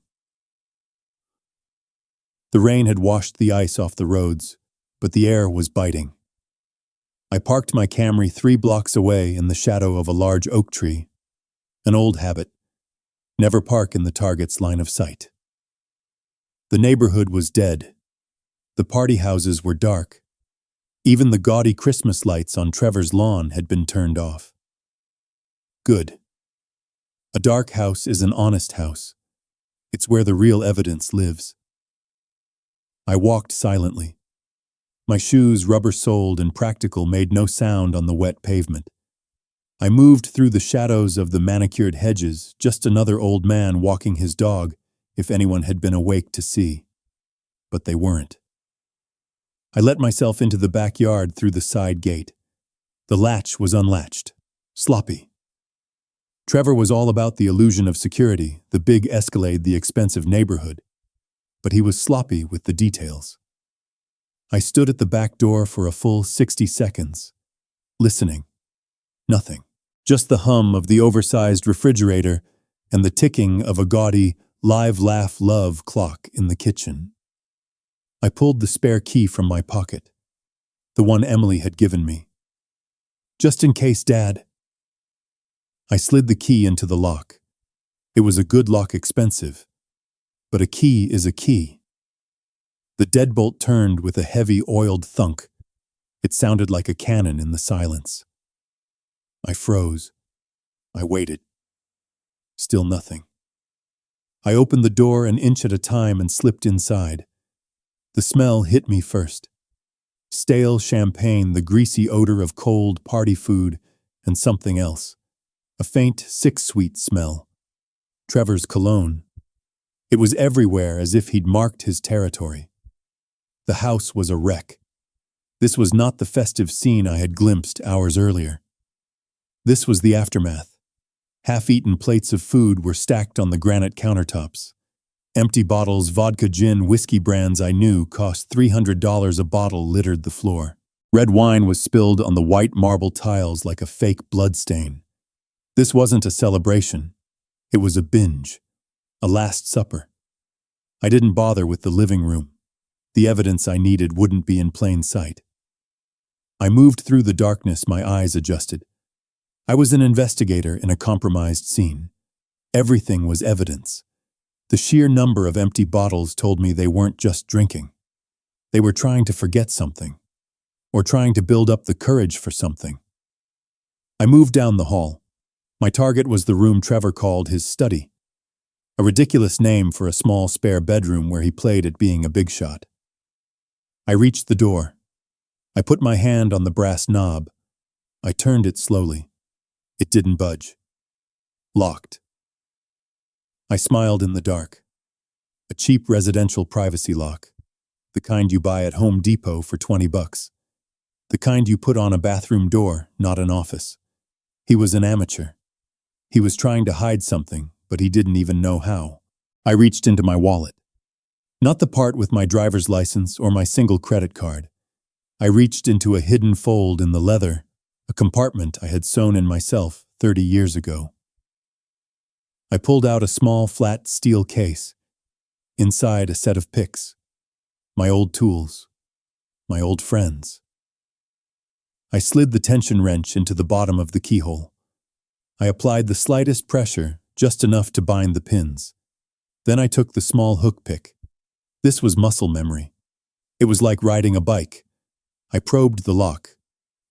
The rain had washed the ice off the roads, but the air was biting. I parked my Camry 3 blocks away in the shadow of a large oak tree. An old habit. Never park in the target's line of sight. The neighborhood was dead. The party houses were dark. Even the gaudy Christmas lights on Trevor's lawn had been turned off. Good. A dark house is an honest house. It's where the real evidence lives. I walked silently. My shoes, rubber-soled and practical, made no sound on the wet pavement. I moved through the shadows of the manicured hedges, just another old man walking his dog, if anyone had been awake to see. But they weren't. I let myself into the backyard through the side gate. The latch was unlatched. Sloppy. Trevor was all about the illusion of security, the big Escalade, the expensive neighborhood. But he was sloppy with the details. I stood at the back door for a full 60 seconds, listening. Nothing. Just the hum of the oversized refrigerator and the ticking of a gaudy live, laugh, love clock in the kitchen. I pulled the spare key from my pocket, the one Emily had given me. Just in case, Dad. I slid the key into the lock. It was a good lock, expensive, but a key is a key. The deadbolt turned with a heavy, oiled thunk. It sounded like a cannon in the silence. I froze. I waited. Still nothing. I opened the door an inch at a time and slipped inside. The smell hit me first. Stale champagne, the greasy odor of cold party food, and something else. A faint, sick-sweet smell. Trevor's cologne. It was everywhere, as if he'd marked his territory. The house was a wreck. This was not the festive scene I had glimpsed hours earlier. This was the aftermath. Half-eaten plates of food were stacked on the granite countertops. Empty bottles, vodka, gin, whiskey brands I knew cost $300 a bottle littered the floor. Red wine was spilled on the white marble tiles like a fake bloodstain. This wasn't a celebration. It was a binge. A last supper. I didn't bother with the living room. The evidence I needed wouldn't be in plain sight. I moved through the darkness, my eyes adjusted. I was an investigator in a compromised scene. Everything was evidence. The sheer number of empty bottles told me they weren't just drinking. They were trying to forget something, or trying to build up the courage for something. I moved down the hall. My target was the room Trevor called his study, a ridiculous name for a small spare bedroom where he played at being a big shot. I reached the door. I put my hand on the brass knob. I turned it slowly. It didn't budge. Locked. I smiled in the dark. A cheap residential privacy lock. The kind you buy at Home Depot for $20. The kind you put on a bathroom door, not an office. He was an amateur. He was trying to hide something, but he didn't even know how. I reached into my wallet. Not the part with my driver's license or my single credit card. I reached into a hidden fold in the leather, a compartment I had sewn in myself 30 years ago. I pulled out a small, flat steel case. Inside, a set of picks. My old tools. My old friends. I slid the tension wrench into the bottom of the keyhole. I applied the slightest pressure, just enough to bind the pins. Then I took the small hook pick. This was muscle memory. It was like riding a bike. I probed the lock.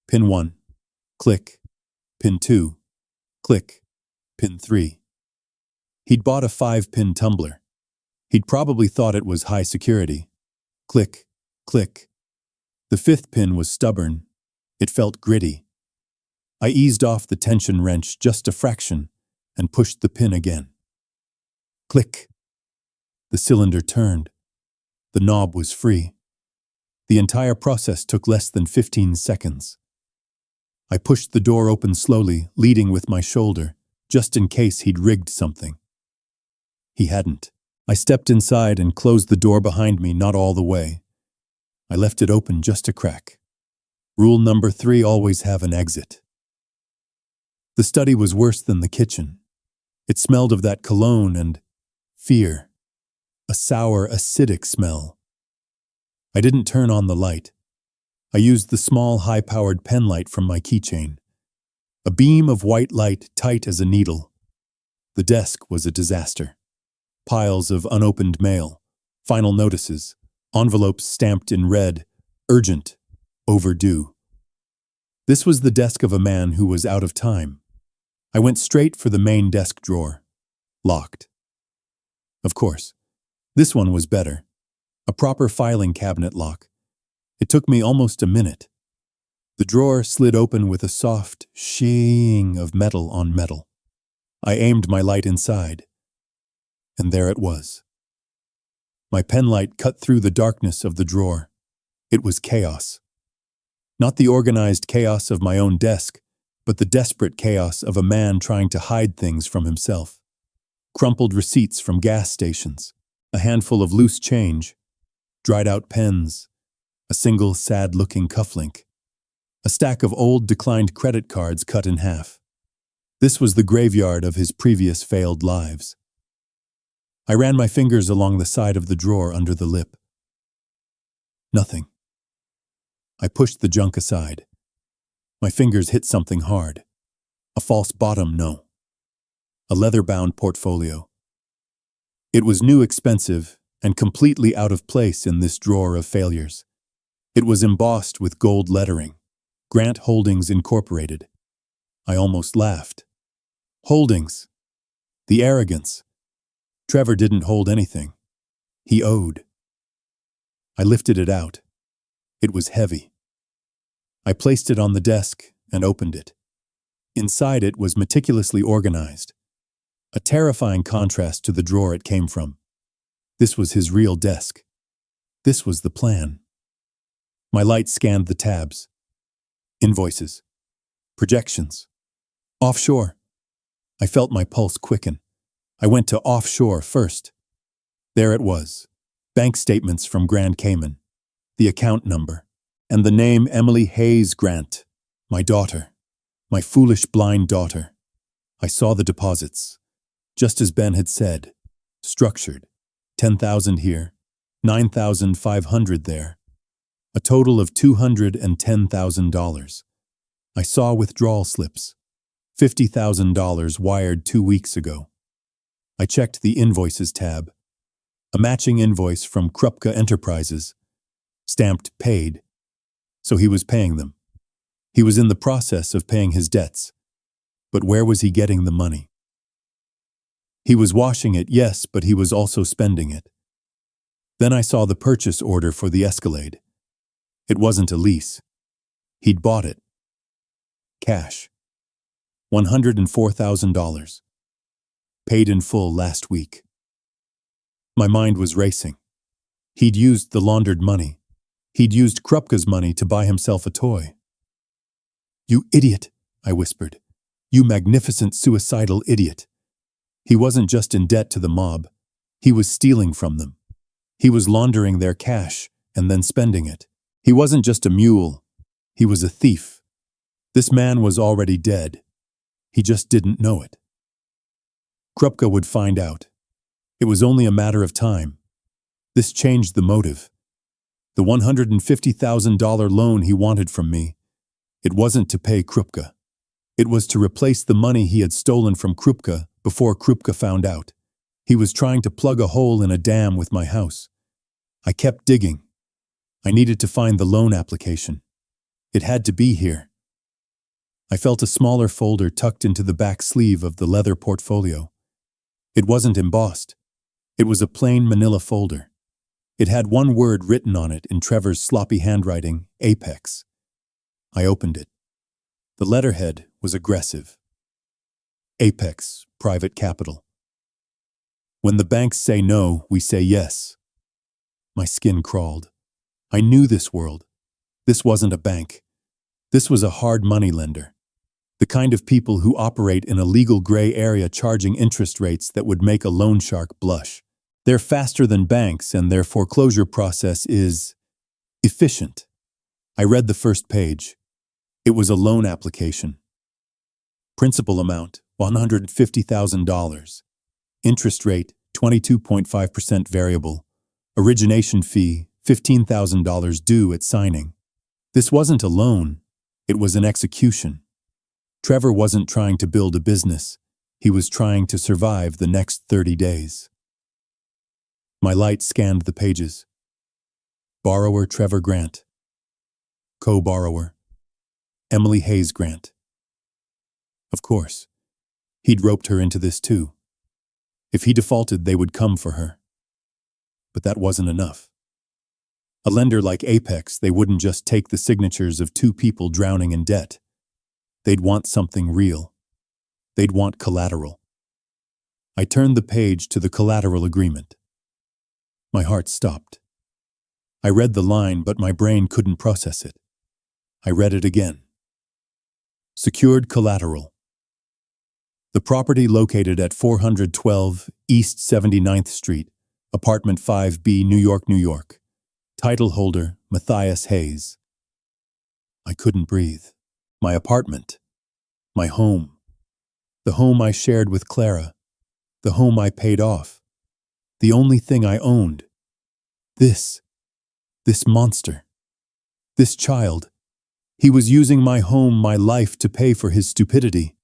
Pin 1. Click. Pin 2. Click. Pin 3. He'd bought a 5-pin tumbler. He'd probably thought it was high security. Click. Click. The 5th pin was stubborn. It felt gritty. I eased off the tension wrench just a fraction and pushed the pin again. Click. The cylinder turned. The knob was free. The entire process took less than 15 seconds. I pushed the door open slowly, leading with my shoulder, just in case he'd rigged something. He hadn't. I stepped inside and closed the door behind me, not all the way. I left it open just a crack. Rule number 3, always have an exit. The study was worse than the kitchen. It smelled of that cologne and fear. A sour, acidic smell. I didn't turn on the light. I used the small, high-powered pen light from my keychain. A beam of white light tight as a needle. The desk was a disaster. Piles of unopened mail, final notices, envelopes stamped in red, urgent, overdue. This was the desk of a man who was out of time. I went straight for the main desk drawer. Locked. Of course. This one was better. A proper filing cabinet lock. It took me almost a minute. The drawer slid open with a soft shing of metal on metal. I aimed my light inside. And there it was. My pen light cut through the darkness of the drawer. It was chaos. Not the organized chaos of my own desk, but the desperate chaos of a man trying to hide things from himself. Crumpled receipts from gas stations, a handful of loose change, dried-out pens, a single sad-looking cufflink, a stack of old declined credit cards cut in half. This was the graveyard of his previous failed lives. I ran my fingers along the side of the drawer under the lip. Nothing. I pushed the junk aside. My fingers hit something hard. A false bottom, no. A leather-bound portfolio. It was new, expensive, and completely out of place in this drawer of failures. It was embossed with gold lettering. Grant Holdings Incorporated. I almost laughed. Holdings. The arrogance. Trevor didn't hold anything. He owed. I lifted it out. It was heavy. I placed it on the desk and opened it. Inside it was meticulously organized. A terrifying contrast to the drawer it came from. This was his real desk. This was the plan. My light scanned the tabs. Invoices. Projections. Offshore. I felt my pulse quicken. I went to offshore first. There it was. Bank statements from Grand Cayman. The account number. And the name Emily Hayes Grant. My daughter. My foolish blind daughter. I saw the deposits. Just as Ben had said. Structured. 10,000 here. 9,500 there. A total of $210,000. I saw withdrawal slips. $50,000 wired 2 weeks ago. I checked the Invoices tab. A matching invoice from Krupka Enterprises. Stamped paid. So he was paying them. He was in the process of paying his debts. But where was he getting the money? He was washing it, yes, but he was also spending it. Then I saw the purchase order for the Escalade. It wasn't a lease. He'd bought it. Cash. $104,000. Paid in full last week. My mind was racing. He'd used the laundered money. He'd used Krupka's money to buy himself a toy. "You idiot," I whispered. "You magnificent suicidal idiot." He wasn't just in debt to the mob. He was stealing from them. He was laundering their cash and then spending it. He wasn't just a mule. He was a thief. This man was already dead. He just didn't know it. Krupka would find out. It was only a matter of time. This changed the motive. The $150,000 loan he wanted from me, it wasn't to pay Krupka. It was to replace the money he had stolen from Krupka before Krupka found out. He was trying to plug a hole in a dam with my house. I kept digging. I needed to find the loan application. It had to be here. I felt a smaller folder tucked into the back sleeve of the leather portfolio. It wasn't embossed. It was a plain manila folder. It had one word written on it in Trevor's sloppy handwriting, Apex. I opened it. The letterhead was aggressive. Apex, Private Capital. When the banks say no, we say yes. My skin crawled. I knew this world. This wasn't a bank. This was a hard money lender. The kind of people who operate in a legal gray area charging interest rates that would make a loan shark blush. They're faster than banks and their foreclosure process is efficient. I read the first page. It was a loan application. Principal amount, $150,000. Interest rate, 22.5% variable. Origination fee, $15,000 due at signing. This wasn't a loan. It was an execution. Trevor wasn't trying to build a business. He was trying to survive the next 30 days. My light scanned the pages. Borrower Trevor Grant. Co-borrower Emily Hayes Grant. Of course, he'd roped her into this too. If he defaulted, they would come for her. But that wasn't enough. A lender like Apex, they wouldn't just take the signatures of two people drowning in debt. They'd want something real. They'd want collateral. I turned the page to the collateral agreement. My heart stopped. I read the line, but my brain couldn't process it. I read it again. Secured collateral. The property located at 412 East 79th Street, Apartment 5B, New York, New York. Title holder, Matthias Hayes. I couldn't breathe. My apartment. My home. The home I shared with Clara. The home I paid off. The only thing I owned. This monster. This child. He was using my home, my life to pay for his stupidity.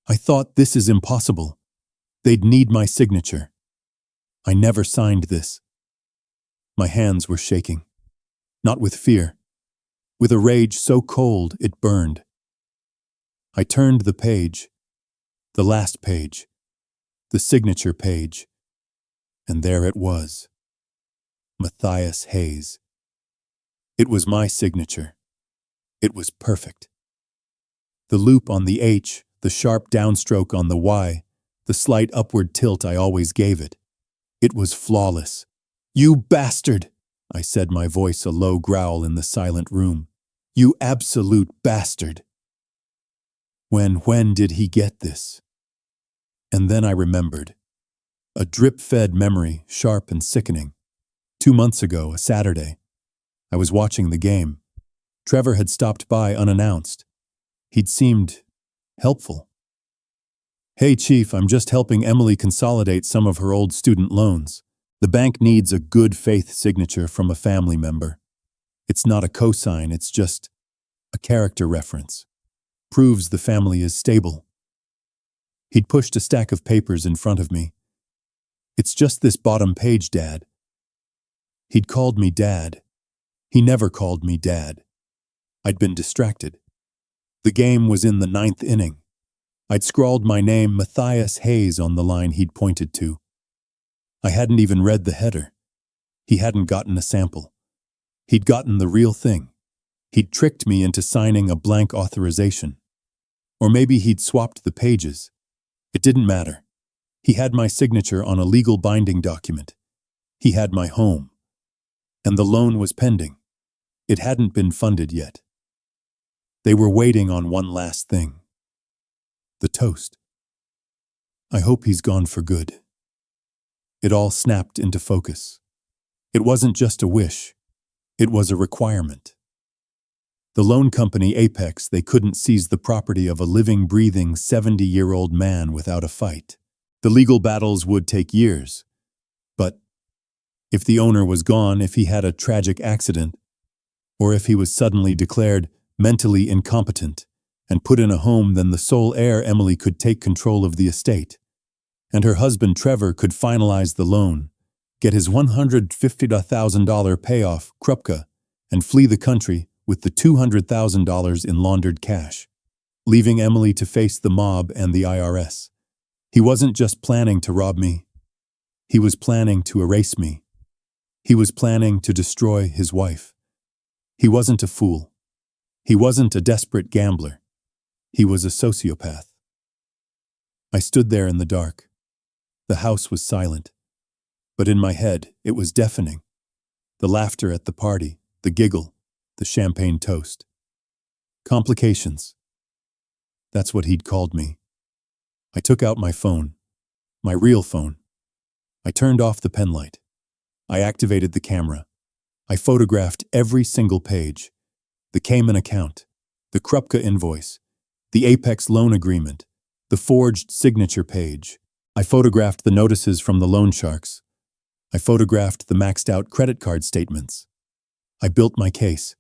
I thought, this is impossible. They'd need my signature. I never signed this. My hands were shaking. Not with fear. With a rage so cold it burned. I turned the page. The last page. The signature page. And there it was. Matthias Hayes. It was my signature. It was perfect. The loop on the H, the sharp downstroke on the Y, the slight upward tilt I always gave it. It was flawless. You bastard! I said, my voice a low growl in the silent room. You absolute bastard! When did he get this? And then I remembered. A drip-fed memory, sharp and sickening. 2 months ago, a Saturday. I was watching the game. Trevor had stopped by unannounced. He'd seemed helpful. Hey, Chief, I'm just helping Emily consolidate some of her old student loans. The bank needs a good faith signature from a family member. It's not a cosign, it's just a character reference. Proves the family is stable. He'd pushed a stack of papers in front of me. It's just this bottom page, Dad. He'd called me Dad. He never called me Dad. I'd been distracted. The game was in the 9th inning. I'd scrawled my name, Matthias Hayes, on the line he'd pointed to. I hadn't even read the header. He hadn't gotten a sample. He'd gotten the real thing. He'd tricked me into signing a blank authorization. Or maybe he'd swapped the pages. It didn't matter. He had my signature on a legal binding document. He had my home. And the loan was pending. It hadn't been funded yet. They were waiting on one last thing. The toast. I hope he's gone for good. It all snapped into focus. It wasn't just a wish. It was a requirement. The loan company Apex, they couldn't seize the property of a living, breathing 70-year-old man without a fight. The legal battles would take years. But if the owner was gone, if he had a tragic accident, or if he was suddenly declared mentally incompetent and put in a home, then the sole heir, Emily, could take control of the estate. And her husband, Trevor, could finalize the loan, get his $150,000 payoff, Krupka, and flee the country with the $200,000 in laundered cash, leaving Emily to face the mob and the IRS. He wasn't just planning to rob me. He was planning to erase me. He was planning to destroy his wife. He wasn't a fool. He wasn't a desperate gambler. He was a sociopath. I stood there in the dark. The house was silent, but in my head it was deafening. The laughter at the party, the giggle, the champagne toast. Complications. That's what he'd called me. I took out my phone, my real phone. I turned off the pen light. I activated the camera. I photographed every single page. The Cayman account, the Krupka invoice, the Apex loan agreement, the forged signature page. I photographed the notices from the loan sharks. I photographed the maxed out credit card statements. I built my case.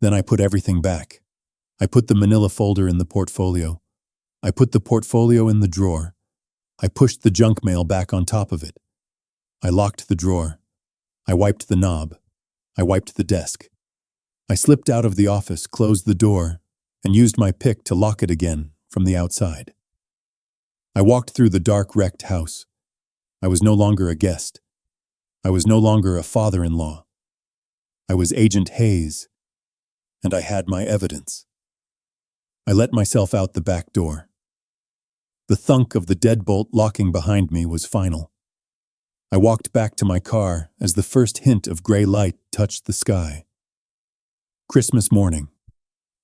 Then I put everything back. I put the manila folder in the portfolio. I put the portfolio in the drawer. I pushed the junk mail back on top of it. I locked the drawer. I wiped the knob. I wiped the desk. I slipped out of the office, closed the door, and used my pick to lock it again from the outside. I walked through the dark, wrecked house. I was no longer a guest. I was no longer a father-in-law. I was Agent Hayes, and I had my evidence. I let myself out the back door. The thunk of the deadbolt locking behind me was final. I walked back to my car as the first hint of gray light touched the sky. Christmas morning.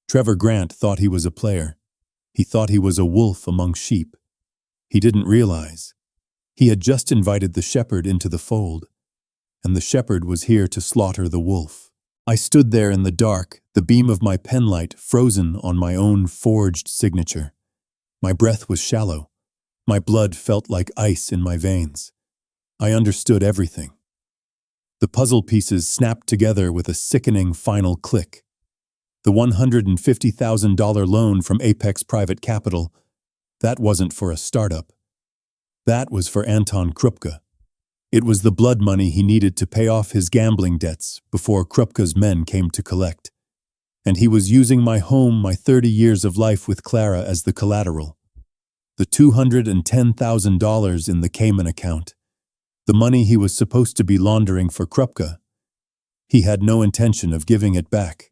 Trevor Grant thought he was a player. He thought he was a wolf among sheep. He didn't realize. He had just invited the shepherd into the fold, and the shepherd was here to slaughter the wolf. I stood there in the dark, the beam of my penlight frozen on my own forged signature. My breath was shallow. My blood felt like ice in my veins. I understood everything. The puzzle pieces snapped together with a sickening final click. The $150,000 loan from Apex Private Capital, that wasn't for a startup. That was for Anton Krupka. It was the blood money he needed to pay off his gambling debts before Krupka's men came to collect. And he was using my home, my 30 years of life with Clara, as the collateral. The $210,000 in the Cayman account. The money he was supposed to be laundering for Krupka. He had no intention of giving it back.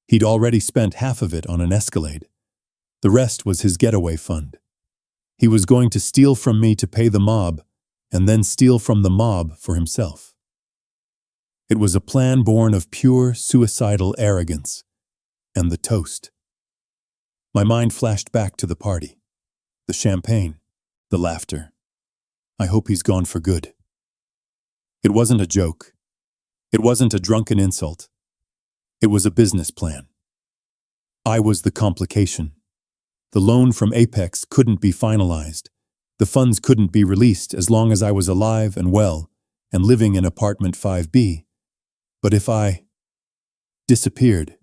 He'd already spent half of it on an Escalade. The rest was his getaway fund. He was going to steal from me to pay the mob, and then steal from the mob for himself. It was a plan born of pure suicidal arrogance. And the toast. My mind flashed back to the party. The champagne. The laughter. I hope he's gone for good. It wasn't a joke. It wasn't a drunken insult. It was a business plan. I was the complication. The loan from Apex couldn't be finalized. The funds couldn't be released as long as I was alive and well and living in apartment 5B. But if I disappeared,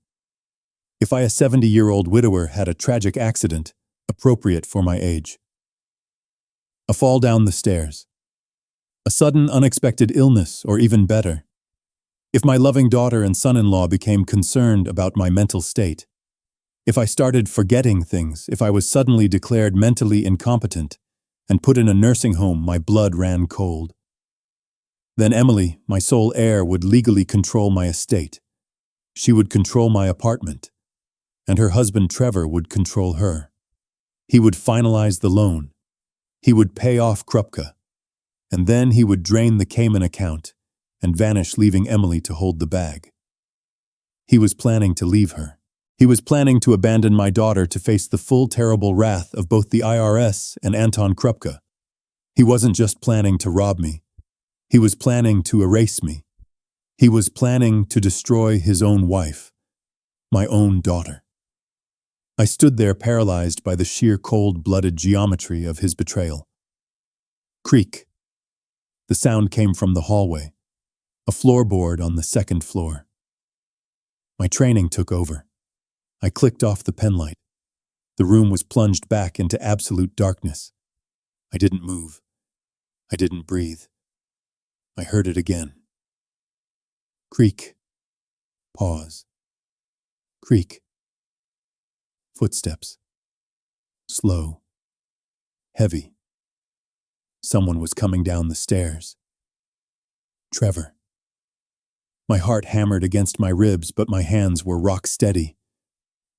if I, a 70-year-old widower, had a tragic accident, appropriate for my age, a fall down the stairs, a sudden unexpected illness, or even better, if my loving daughter and son-in-law became concerned about my mental state, if I started forgetting things, if I was suddenly declared mentally incompetent and put in a nursing home, my blood ran cold. Then Emily, my sole heir, would legally control my estate. She would control my apartment, and her husband Trevor would control her. He would finalize the loan. He would pay off Krupka, and then he would drain the Cayman account and vanish, leaving Emily to hold the bag. He was planning to leave her. He was planning to abandon my daughter to face the full terrible wrath of both the IRS and Anton Krupka. He wasn't just planning to rob me. He was planning to erase me. He was planning to destroy his own wife. My own daughter. I stood there paralyzed by the sheer cold-blooded geometry of his betrayal. Creak. The sound came from the hallway, a floorboard on the second floor. My training took over. I clicked off the penlight. The room was plunged back into absolute darkness. I didn't move. I didn't breathe. I heard it again. Creak. Pause. Creak. Footsteps. Slow. Heavy. Someone was coming down the stairs. Trevor. My heart hammered against my ribs, but my hands were rock steady.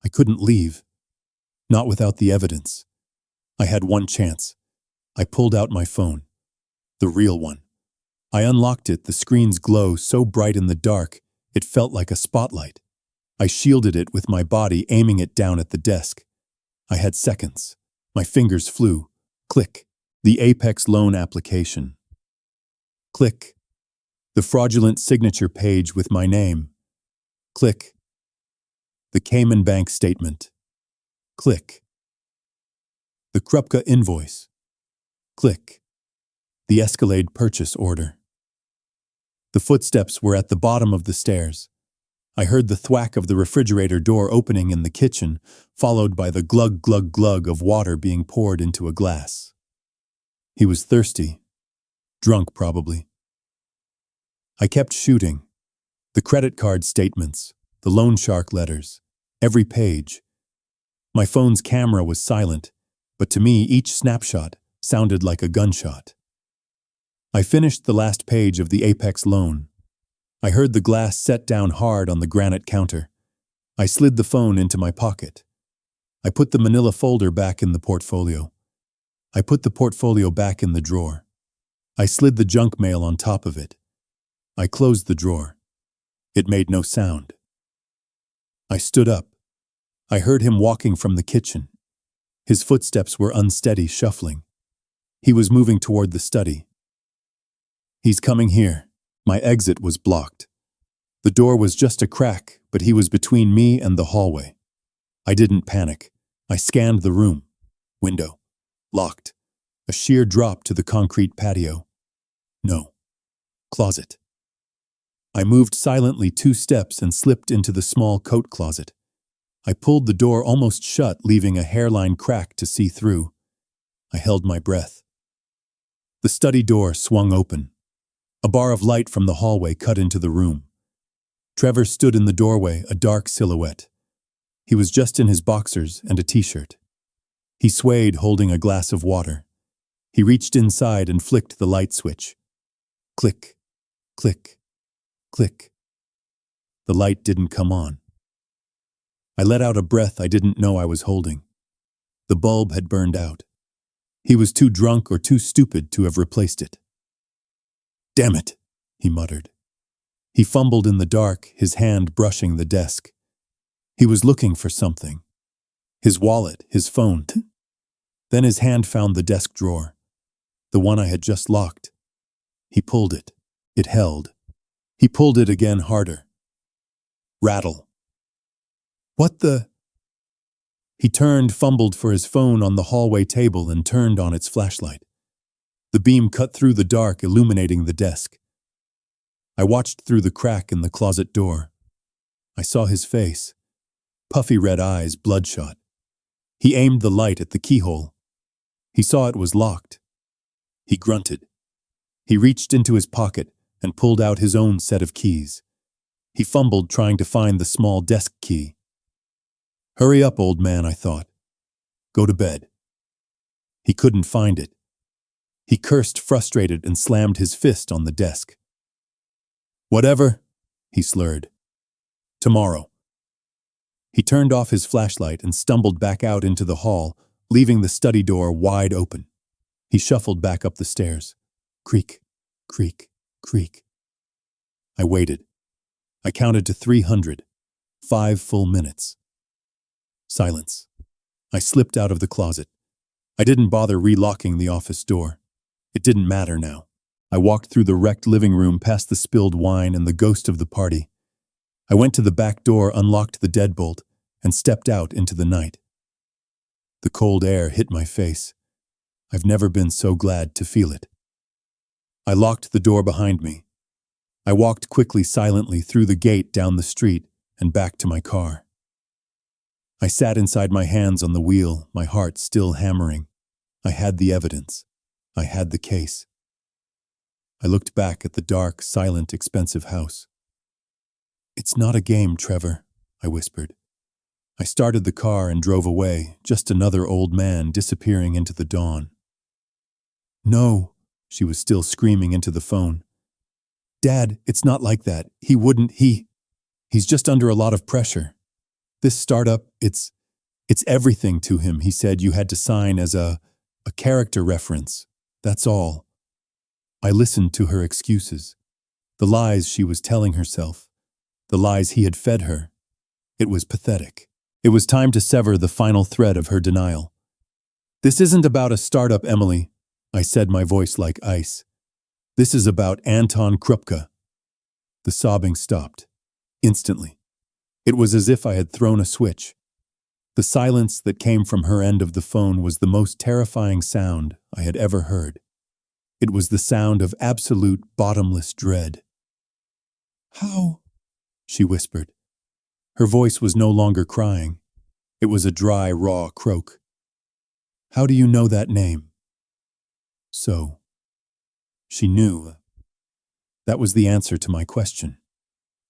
I couldn't leave. Not without the evidence. I had one chance. I pulled out my phone. The real one. I unlocked it, the screen's glow so bright in the dark, it felt like a spotlight. I shielded it with my body, aiming it down at the desk. I had seconds. My fingers flew. Click. The Apex loan application. Click. The fraudulent signature page with my name. Click. The Cayman Bank statement. Click. The Krupka invoice. Click. The Escalade purchase order. The footsteps were at the bottom of the stairs. I heard the thwack of the refrigerator door opening in the kitchen, followed by the glug glug glug of water being poured into a glass. He was thirsty. Drunk, probably. I kept shooting. The credit card statements, the loan shark letters, every page. My phone's camera was silent, but to me each snapshot sounded like a gunshot. I finished the last page of the Apex loan. I heard the glass set down hard on the granite counter. I slid the phone into my pocket. I put the manila folder back in the portfolio. I put the portfolio back in the drawer. I slid the junk mail on top of it. I closed the drawer. It made no sound. I stood up. I heard him walking from the kitchen. His footsteps were unsteady, shuffling. He was moving toward the study. He's coming here. My exit was blocked. The door was just a crack, but he was between me and the hallway. I didn't panic. I scanned the room. Window. Locked. A sheer drop to the concrete patio. No. Closet. I moved silently 2 steps and slipped into the small coat closet. I pulled the door almost shut, leaving a hairline crack to see through. I held my breath. The study door swung open. A bar of light from the hallway cut into the room. Trevor stood in the doorway, a dark silhouette. He was just in his boxers and a t-shirt. He swayed, holding a glass of water. He reached inside and flicked the light switch. Click, click, click. The light didn't come on. I let out a breath I didn't know I was holding. The bulb had burned out. He was too drunk or too stupid to have replaced it. "Damn it," he muttered. He fumbled in the dark, his hand brushing the desk. He was looking for something. His wallet, his phone. Then his hand found the desk drawer, the one I had just locked. He pulled it. It held. He pulled it again, harder. Rattle. What the? He turned, fumbled for his phone on the hallway table, and turned on its flashlight. The beam cut through the dark, illuminating the desk. I watched through the crack in the closet door. I saw his face. Puffy red eyes, bloodshot. He aimed the light at the keyhole. He saw it was locked. He grunted. He reached into his pocket and pulled out his own set of keys. He fumbled, trying to find the small desk key. Hurry up, old man, I thought. Go to bed. He couldn't find it. He cursed, frustrated, and slammed his fist on the desk. Whatever, he slurred. Tomorrow. He turned off his flashlight and stumbled back out into the hall, leaving the study door wide open. He shuffled back up the stairs. Creak, creak, creak. I waited. I counted to 300. 5 full minutes. Silence. I slipped out of the closet. I didn't bother relocking the office door. It didn't matter now. I walked through the wrecked living room past the spilled wine and the ghost of the party. I went to the back door, unlocked the deadbolt, and stepped out into the night. The cold air hit my face. I've never been so glad to feel it. I locked the door behind me. I walked quickly, silently, through the gate, down the street, and back to my car. I sat inside, my hands on the wheel, my heart still hammering. I had the evidence. I had the case. I looked back at the dark, silent, expensive house. "It's not a game, Trevor," I whispered. I started the car and drove away, just another old man disappearing into the dawn. "No," she was still screaming into the phone. "Dad, it's not like that. He wouldn't, he's just under a lot of pressure. This startup, it's everything to him. He said you had to sign as a character reference. That's all." I listened to her excuses, the lies she was telling herself, the lies he had fed her. It was pathetic. It was time to sever the final thread of her denial. "This isn't about a startup, Emily," I said, my voice like ice. "This is about Anton Krupka." The sobbing stopped. Instantly. It was as if I had thrown a switch. The silence that came from her end of the phone was the most terrifying sound I had ever heard. It was the sound of absolute, bottomless dread. "How?" she whispered. Her voice was no longer crying. It was a dry, raw croak. "How do you know that name?" So, she knew. That was the answer to my question.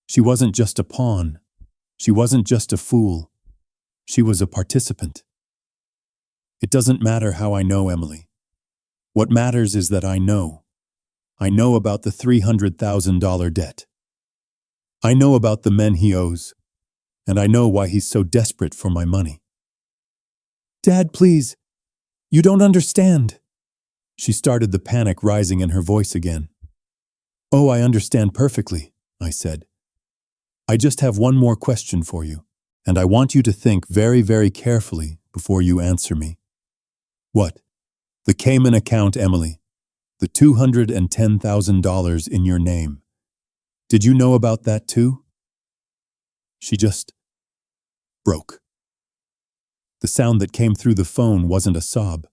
She wasn't just a pawn. She wasn't just a fool. She was a participant. "It doesn't matter how I know, Emily. What matters is that I know. I know about the $300,000 debt. I know about the men he owes, and I know why he's so desperate for my money." "Dad, please. You don't understand." She started, the panic rising in her voice again. "Oh, I understand perfectly," I said. "I just have one more question for you, and I want you to think very, very carefully before you answer me." "What?" "The Cayman account, Emily. The $210,000 in your name. Did you know about that too?" She just broke. The sound that came through the phone wasn't a sob.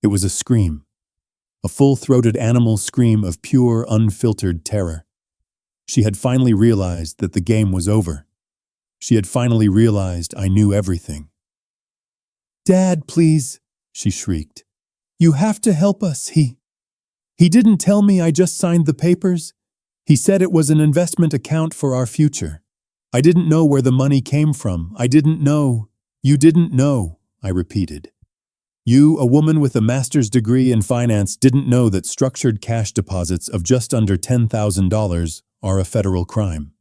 It was a scream. A full-throated animal scream of pure, unfiltered terror. She had finally realized that the game was over. She had finally realized I knew everything. "Dad, please," she shrieked. "You have to help us. He didn't tell me. I just signed the papers. He said it was an investment account for our future. I didn't know where the money came from. I didn't know." "You didn't know," I repeated. "You, a woman with a master's degree in finance, didn't know that structured cash deposits of just under $10,000 are a federal crime.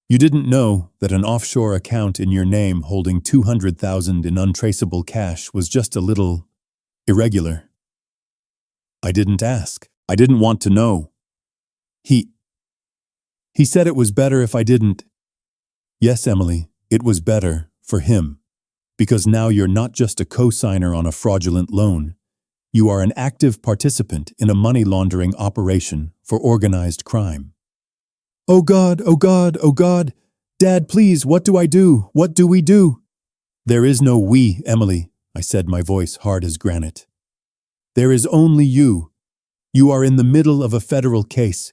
You didn't know that an offshore account in your name holding $200,000 in untraceable cash was just a little irregular." "I didn't ask. I didn't want to know. He said it was better if I didn't." "Yes, Emily, it was better for him. Because now you're not just a co-signer on a fraudulent loan. You are an active participant in a money laundering operation for organized crime." "Oh God, oh God, oh God. Dad, please, what do I do? What do we do?" "There is no we, Emily," I said, my voice hard as granite. "There is only you. You are in the middle of a federal case.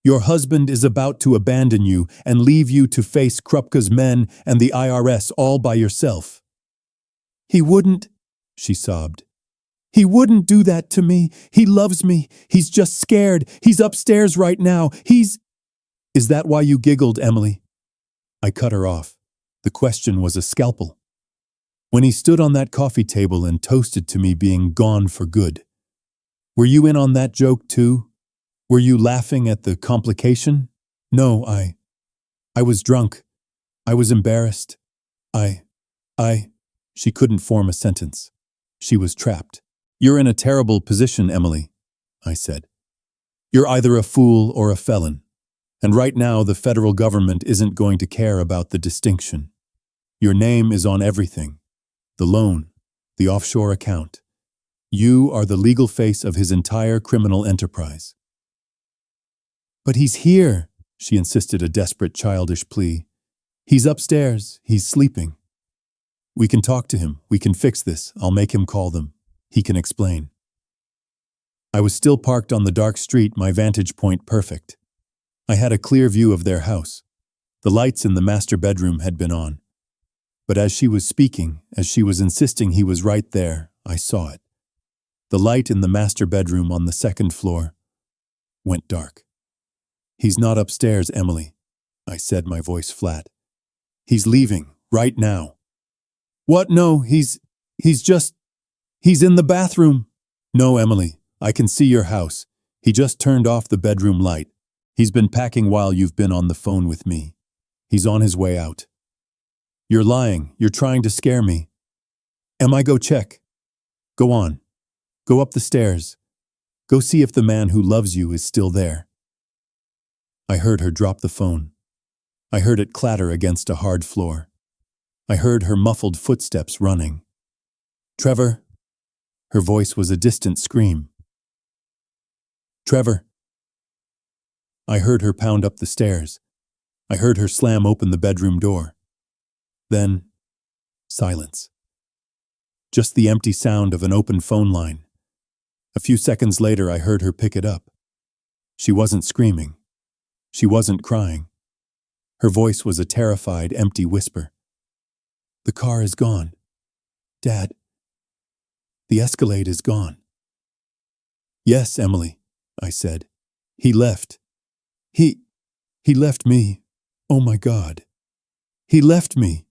Your husband is about to abandon you and leave you to face Krupka's men and the IRS all by yourself." "He wouldn't," she sobbed. "He wouldn't do that to me. He loves me. He's just scared. He's upstairs right now. Is that why you giggled, Emily?" I cut her off. The question was a scalpel. "When he stood on that coffee table and toasted to me being gone for good. Were you in on that joke too? Were you laughing at the complication?" "No, I was drunk. I was embarrassed. I... She couldn't form a sentence. She was trapped. "You're in a terrible position, Emily," I said. "You're either a fool or a felon. And right now the federal government isn't going to care about the distinction. Your name is on everything. The loan, the offshore account. You are the legal face of his entire criminal enterprise." "But he's here," she insisted, a desperate, childish plea. He's upstairs. He's sleeping. We can talk to him. We can fix this. I'll make him call them. He can explain. I was still parked on the dark street, my vantage point perfect. I had a clear view of their house. The lights in the master bedroom had been on. But as she was speaking, as she was insisting he was right there, I saw it. The light in the master bedroom on the second floor went dark. He's not upstairs, Emily, I said, my voice flat. He's leaving, right now. What? No, he's in the bathroom. No, Emily, I can see your house. He just turned off the bedroom light. He's been packing while you've been on the phone with me. He's on his way out. You're lying. You're trying to scare me. Emma, go check. Go on. Go up the stairs. Go see if the man who loves you is still there. I heard her drop the phone. I heard it clatter against a hard floor. I heard her muffled footsteps running. Trevor. Her voice was a distant scream. Trevor. I heard her pound up the stairs. I heard her slam open the bedroom door. Then, silence. Just the empty sound of an open phone line. A few seconds later, I heard her pick it up. She wasn't screaming. She wasn't crying. Her voice was a terrified, empty whisper. The car is gone. Dad. The Escalade is gone. Yes, Emily, I said. He left. He left me. Oh my God. He left me.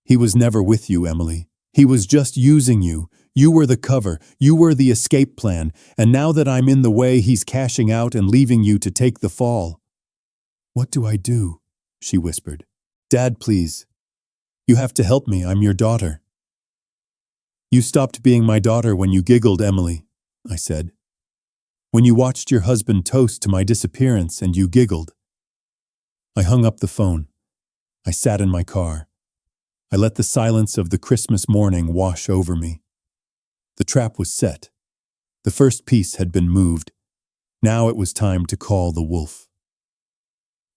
He was never with you, Emily. He was just using you. You were the cover. You were the escape plan. And now that I'm in the way, he's cashing out and leaving you to take the fall. What do I do? She whispered. Dad, please. You have to help me. I'm your daughter. You stopped being my daughter when you giggled, Emily, I said. When you watched your husband toast to my disappearance and you giggled. I hung up the phone. I sat in my car. I let the silence of the Christmas morning wash over me. The trap was set. The first piece had been moved. Now it was time to call the wolf.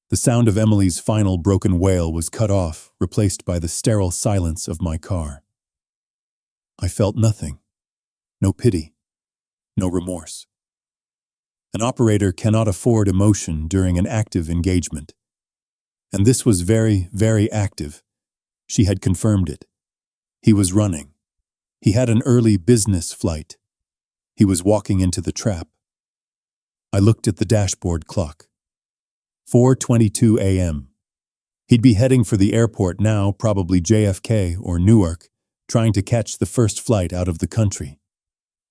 The sound of Emily's final broken wail was cut off, replaced by the sterile silence of my car. I felt nothing. No pity. No remorse. An operator cannot afford emotion during an active engagement. And this was very, very active. She had confirmed it. He was running. He had an early business flight. He was walking into the trap. I looked at the dashboard clock. 4:22 a.m. He'd be heading for the airport now, probably JFK or Newark, trying to catch the first flight out of the country.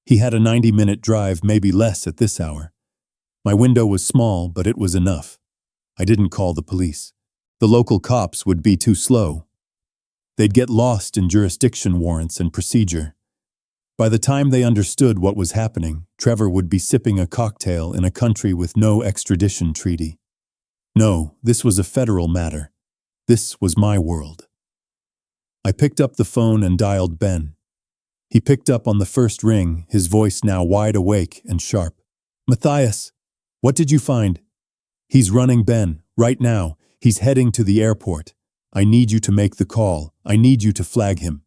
He had a 90-minute drive, maybe less at this hour. My window was small, but it was enough. I didn't call the police. The local cops would be too slow. They'd get lost in jurisdiction warrants and procedure. By the time they understood what was happening, Trevor would be sipping a cocktail in a country with no extradition treaty. No, this was a federal matter. This was my world. I picked up the phone and dialed Ben. He picked up on the first ring, his voice now wide awake and sharp. Matthias, what did you find? He's running, Ben, right now. He's heading to the airport. I need you to make the call. I need you to flag him.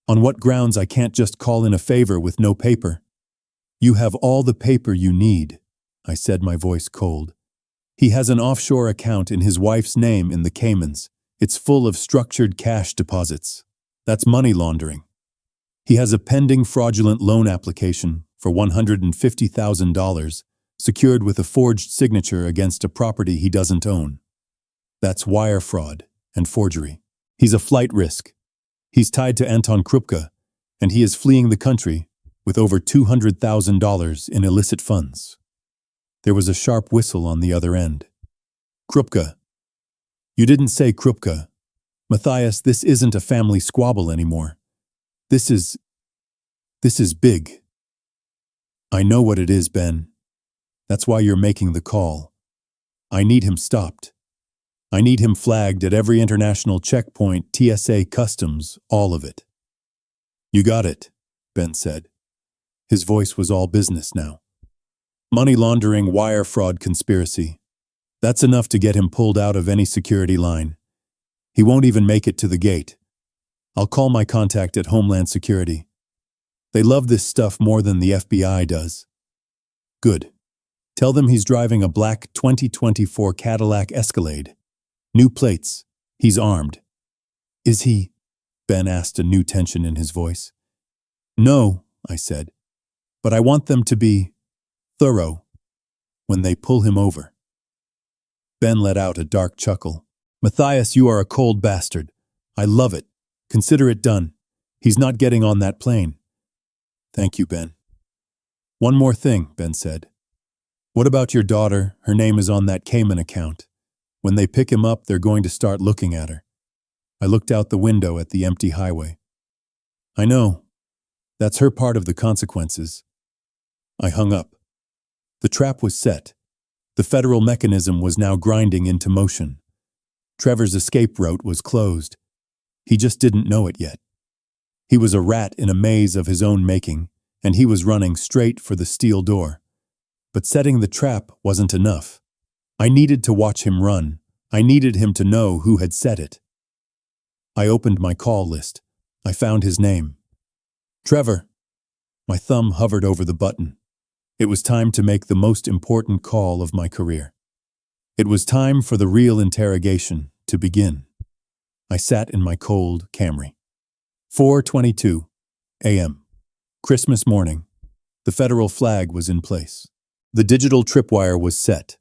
On what grounds? I can't just call in a favor with no paper. You have all the paper you need, I said, my voice cold. He has an offshore account in his wife's name in the Caymans. It's full of structured cash deposits. That's money laundering. He has a pending fraudulent loan application for $150,000, secured with a forged signature against a property he doesn't own. That's wire fraud and forgery. He's a flight risk. He's tied to Anton Krupka, and he is fleeing the country with over $200,000 in illicit funds. There was a sharp whistle on the other end. Krupka. You didn't say Krupka. Matthias, this isn't a family squabble anymore. This is big. I know what it is, Ben. That's why you're making the call. I need him stopped. I need him flagged at every international checkpoint, TSA, customs, all of it. You got it, Ben said. His voice was all business now. Money laundering, wire fraud conspiracy. That's enough to get him pulled out of any security line. He won't even make it to the gate. I'll call my contact at Homeland Security. They love this stuff more than the FBI does. Good. Tell them he's driving a black 2024 Cadillac Escalade. New plates. He's armed. Is he? Ben asked, a new tension in his voice. No, I said. But I want them to be thorough when they pull him over. Ben let out a dark chuckle. Matthias, you are a cold bastard. I love it. Consider it done. He's not getting on that plane. Thank you, Ben. One more thing, Ben said. What about your daughter? Her name is on that Cayman account. When they pick him up, they're going to start looking at her. I looked out the window at the empty highway. I know. That's her part of the consequences. I hung up. The trap was set. The federal mechanism was now grinding into motion. Trevor's escape route was closed. He just didn't know it yet. He was a rat in a maze of his own making, and he was running straight for the steel door. But setting the trap wasn't enough. I needed to watch him run. I needed him to know who had set it. I opened my call list. I found his name. Trevor. My thumb hovered over the button. It was time to make the most important call of my career. It was time for the real interrogation to begin. I sat in my cold Camry. 4:22 a.m. Christmas morning. The federal flag was in place. The digital tripwire was set.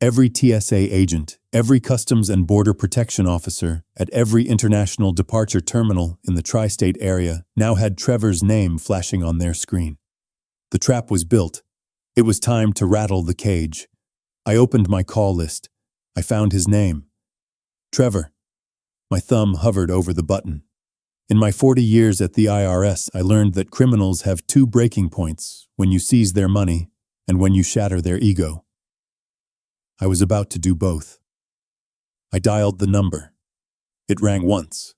Every TSA agent, every Customs and Border Protection officer at every international departure terminal in the tri-state area now had Trevor's name flashing on their screen. The trap was built. It was time to rattle the cage. I opened my call list. I found his name. Trevor. My thumb hovered over the button. In my 40 years at the IRS, I learned that criminals have two breaking points: when you seize their money and when you shatter their ego. I was about to do both. I dialed the number. It rang once,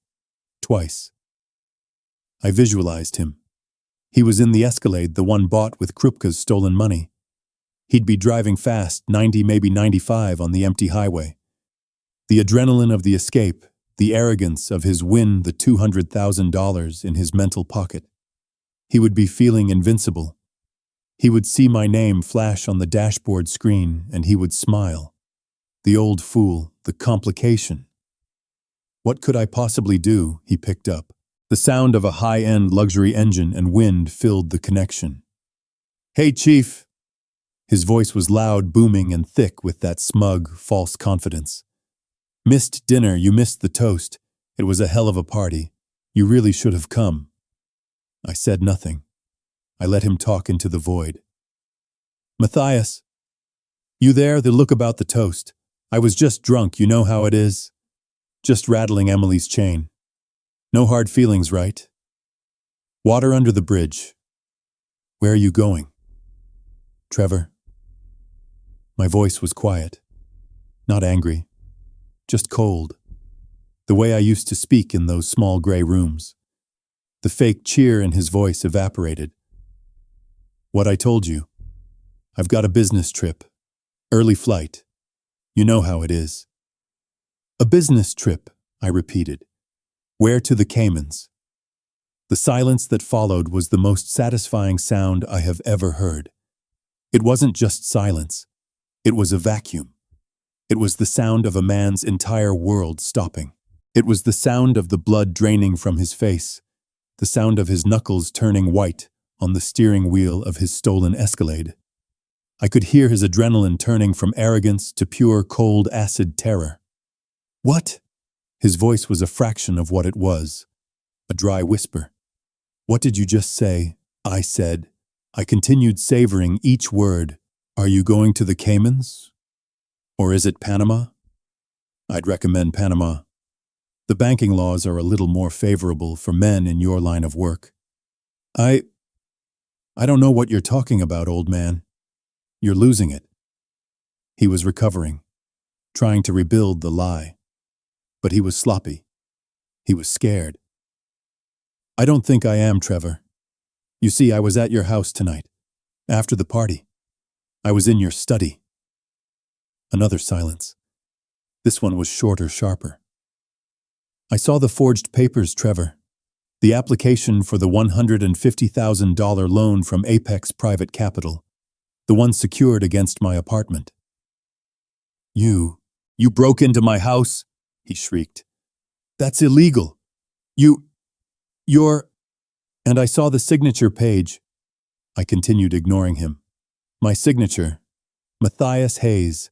twice. I visualized him. He was in the Escalade, the one bought with Krupka's stolen money. He'd be driving fast, 90, maybe 95, on the empty highway. The adrenaline of the escape, the arrogance of his win, the $200,000 in his mental pocket. He would be feeling invincible. He would see my name flash on the dashboard screen, and he would smile. The old fool, the complication. What could I possibly do? He picked up. The sound of a high-end luxury engine and wind filled the connection. Hey, Chief. His voice was loud, booming, and thick with that smug, false confidence. Missed dinner, you missed the toast. It was a hell of a party. You really should have come. I said nothing. I let him talk into the void. Matthias. You there? The look about the toast. I was just drunk, you know how it is. Just rattling Emily's chain. No hard feelings, right? Water under the bridge. Where are you going? Trevor. My voice was quiet. Not angry. Just cold. The way I used to speak in those small gray rooms. The fake cheer in his voice evaporated. What I told you. I've got a business trip. Early flight. You know how it is. A business trip, I repeated. Where to the Caymans? The silence that followed was the most satisfying sound I have ever heard. It wasn't just silence. It was a vacuum. It was the sound of a man's entire world stopping. It was the sound of the blood draining from his face, the sound of his knuckles turning white on the steering wheel of his stolen Escalade. I could hear his adrenaline turning from arrogance to pure cold acid terror. What? His voice was a fraction of what it was, a dry whisper. What did you just say? I said. I continued savoring each word. Are you going to the Caymans? Or is it Panama? I'd recommend Panama. The banking laws are a little more favorable for men in your line of work. I don't know what you're talking about, old man. You're losing it. He was recovering, trying to rebuild the lie. But he was sloppy. He was scared. I don't think I am, Trevor. You see, I was at your house tonight, after the party. I was in your study. Another silence. This one was shorter, sharper. I saw the forged papers, Trevor. The application for the $150,000 loan from Apex Private Capital. The one secured against my apartment. You broke into my house? He shrieked. That's illegal. You're... And I saw the signature page. I continued ignoring him. My signature, Matthias Hayes.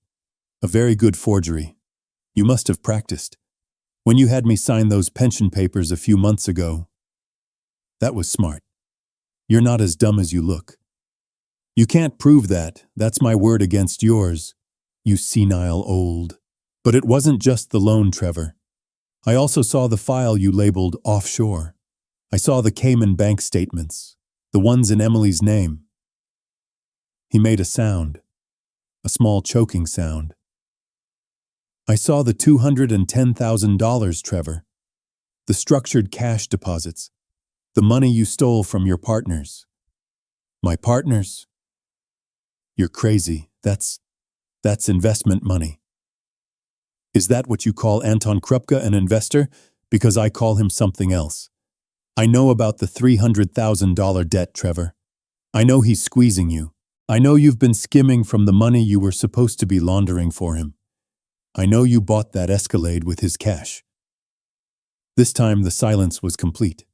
A very good forgery. You must have practiced. When you had me sign those pension papers a few months ago. That was smart. You're not as dumb as you look. You can't prove that. That's my word against yours, you senile old. But it wasn't just the loan, Trevor. I also saw the file you labeled offshore. I saw the Cayman bank statements, the ones in Emily's name. He made a sound, a small choking sound. I saw the $210,000, Trevor. The structured cash deposits, the money you stole from your partners. My partners? You're crazy. That's investment money. Is that what you call Anton Krupka an investor? Because I call him something else. I know about the $300,000 debt, Trevor. I know he's squeezing you. I know you've been skimming from the money you were supposed to be laundering for him. I know you bought that Escalade with his cash. This time the silence was complete.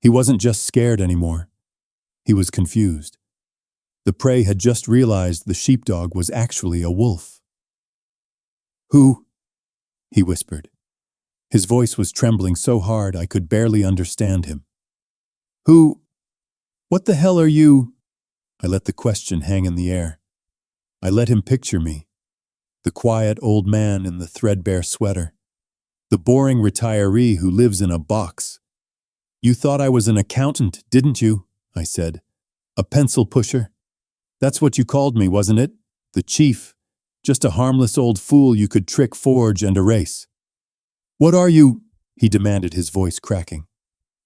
He wasn't just scared anymore. He was confused. The prey had just realized the sheepdog was actually a wolf. Who? He whispered. His voice was trembling so hard I could barely understand him. Who? What the hell are you? I let the question hang in the air. I let him picture me. The quiet old man in the threadbare sweater. The boring retiree who lives in a box. You thought I was an accountant, didn't you? I said. A pencil pusher. That's what you called me, wasn't it? The chief. Just a harmless old fool you could trick, forge, and erase. What are you? He demanded, his voice cracking.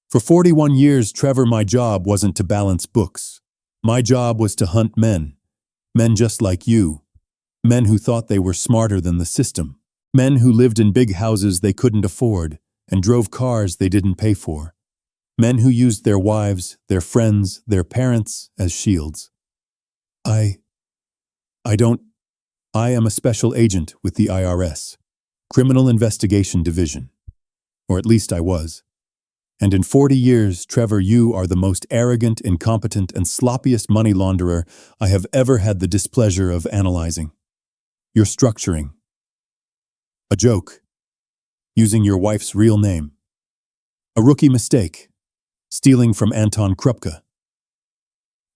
For 41 years, Trevor, my job wasn't to balance books. My job was to hunt men. Men just like you. Men who thought they were smarter than the system. Men who lived in big houses they couldn't afford and drove cars they didn't pay for. Men who used their wives, their friends, their parents as shields. I am a special agent with the IRS, Criminal Investigation Division. Or at least I was. And in 40 years, Trevor, you are the most arrogant, incompetent, and sloppiest money launderer I have ever had the displeasure of analyzing. You're structuring. A joke. Using your wife's real name. A rookie mistake. Stealing from Anton Krupka.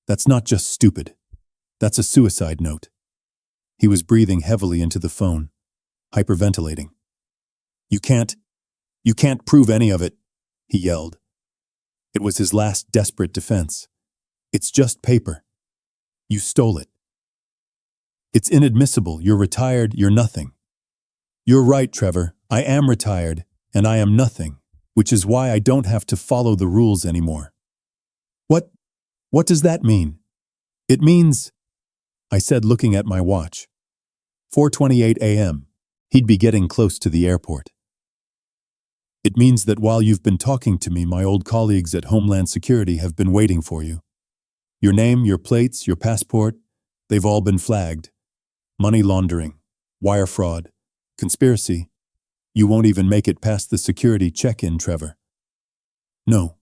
That's not just stupid. That's a suicide note. He was breathing heavily into the phone, hyperventilating. You can't prove any of it, he yelled. It was his last desperate defense. It's just paper. You stole it. It's inadmissible. You're retired. You're nothing. You're right, Trevor. I am retired, and I am nothing, which is why I don't have to follow the rules anymore. What does that mean? It means, I said, looking at my watch. 4:28 a.m. He'd be getting close to the airport. It means that while you've been talking to me, my old colleagues at Homeland Security have been waiting for you. Your name, your plates, your passport, they've all been flagged. Money laundering, wire fraud, conspiracy. You won't even make it past the security check-in, Trevor. No,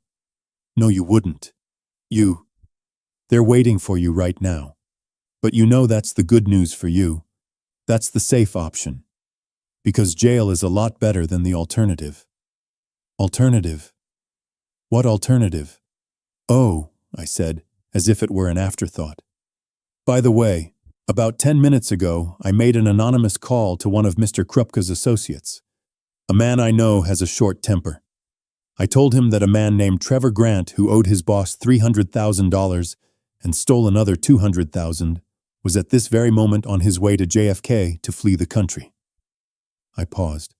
you wouldn't. They're waiting for you right now. But you know that's the good news for you. That's the safe option. Because jail is a lot better than the alternative. Alternative? What alternative? Oh, I said, as if it were an afterthought. By the way, about 10 minutes ago, I made an anonymous call to one of Mr. Krupka's associates. A man I know has a short temper. I told him that a man named Trevor Grant, who owed his boss $300,000 and stole another $200,000, was at this very moment on his way to JFK to flee the country. I paused.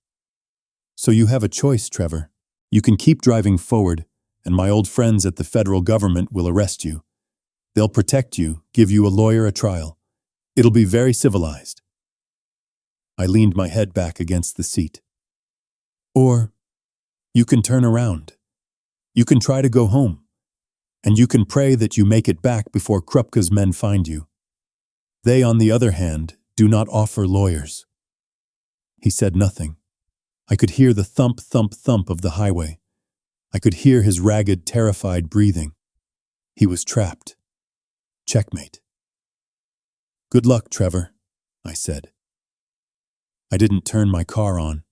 So you have a choice, Trevor. You can keep driving forward, and my old friends at the federal government will arrest you. They'll protect you, give you a lawyer, a trial. It'll be very civilized. I leaned my head back against the seat. Or, you can turn around. You can try to go home. And you can pray that you make it back before Krupke's men find you. They, on the other hand, do not offer lawyers. He said nothing. I could hear the thump, thump, thump of the highway. I could hear his ragged, terrified breathing. He was trapped. Checkmate. Good luck, Trevor, I said. I didn't turn my car on.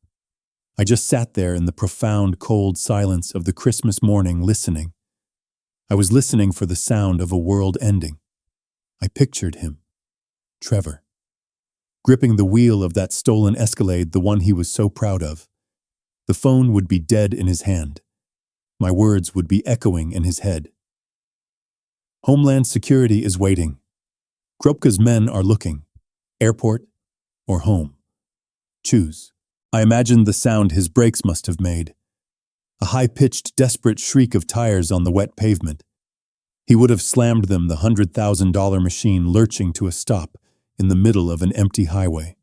I just sat there in the profound, cold silence of the Christmas morning listening. I was listening for the sound of a world ending. I pictured him, Trevor, gripping the wheel of that stolen Escalade, the one he was so proud of. The phone would be dead in his hand. My words would be echoing in his head. Homeland Security is waiting. Krupke's men are looking. Airport or home? Choose. I imagined the sound his brakes must have made. A high-pitched, desperate shriek of tires on the wet pavement. He would have slammed them, the $100,000 machine lurching to a stop in the middle of an empty highway.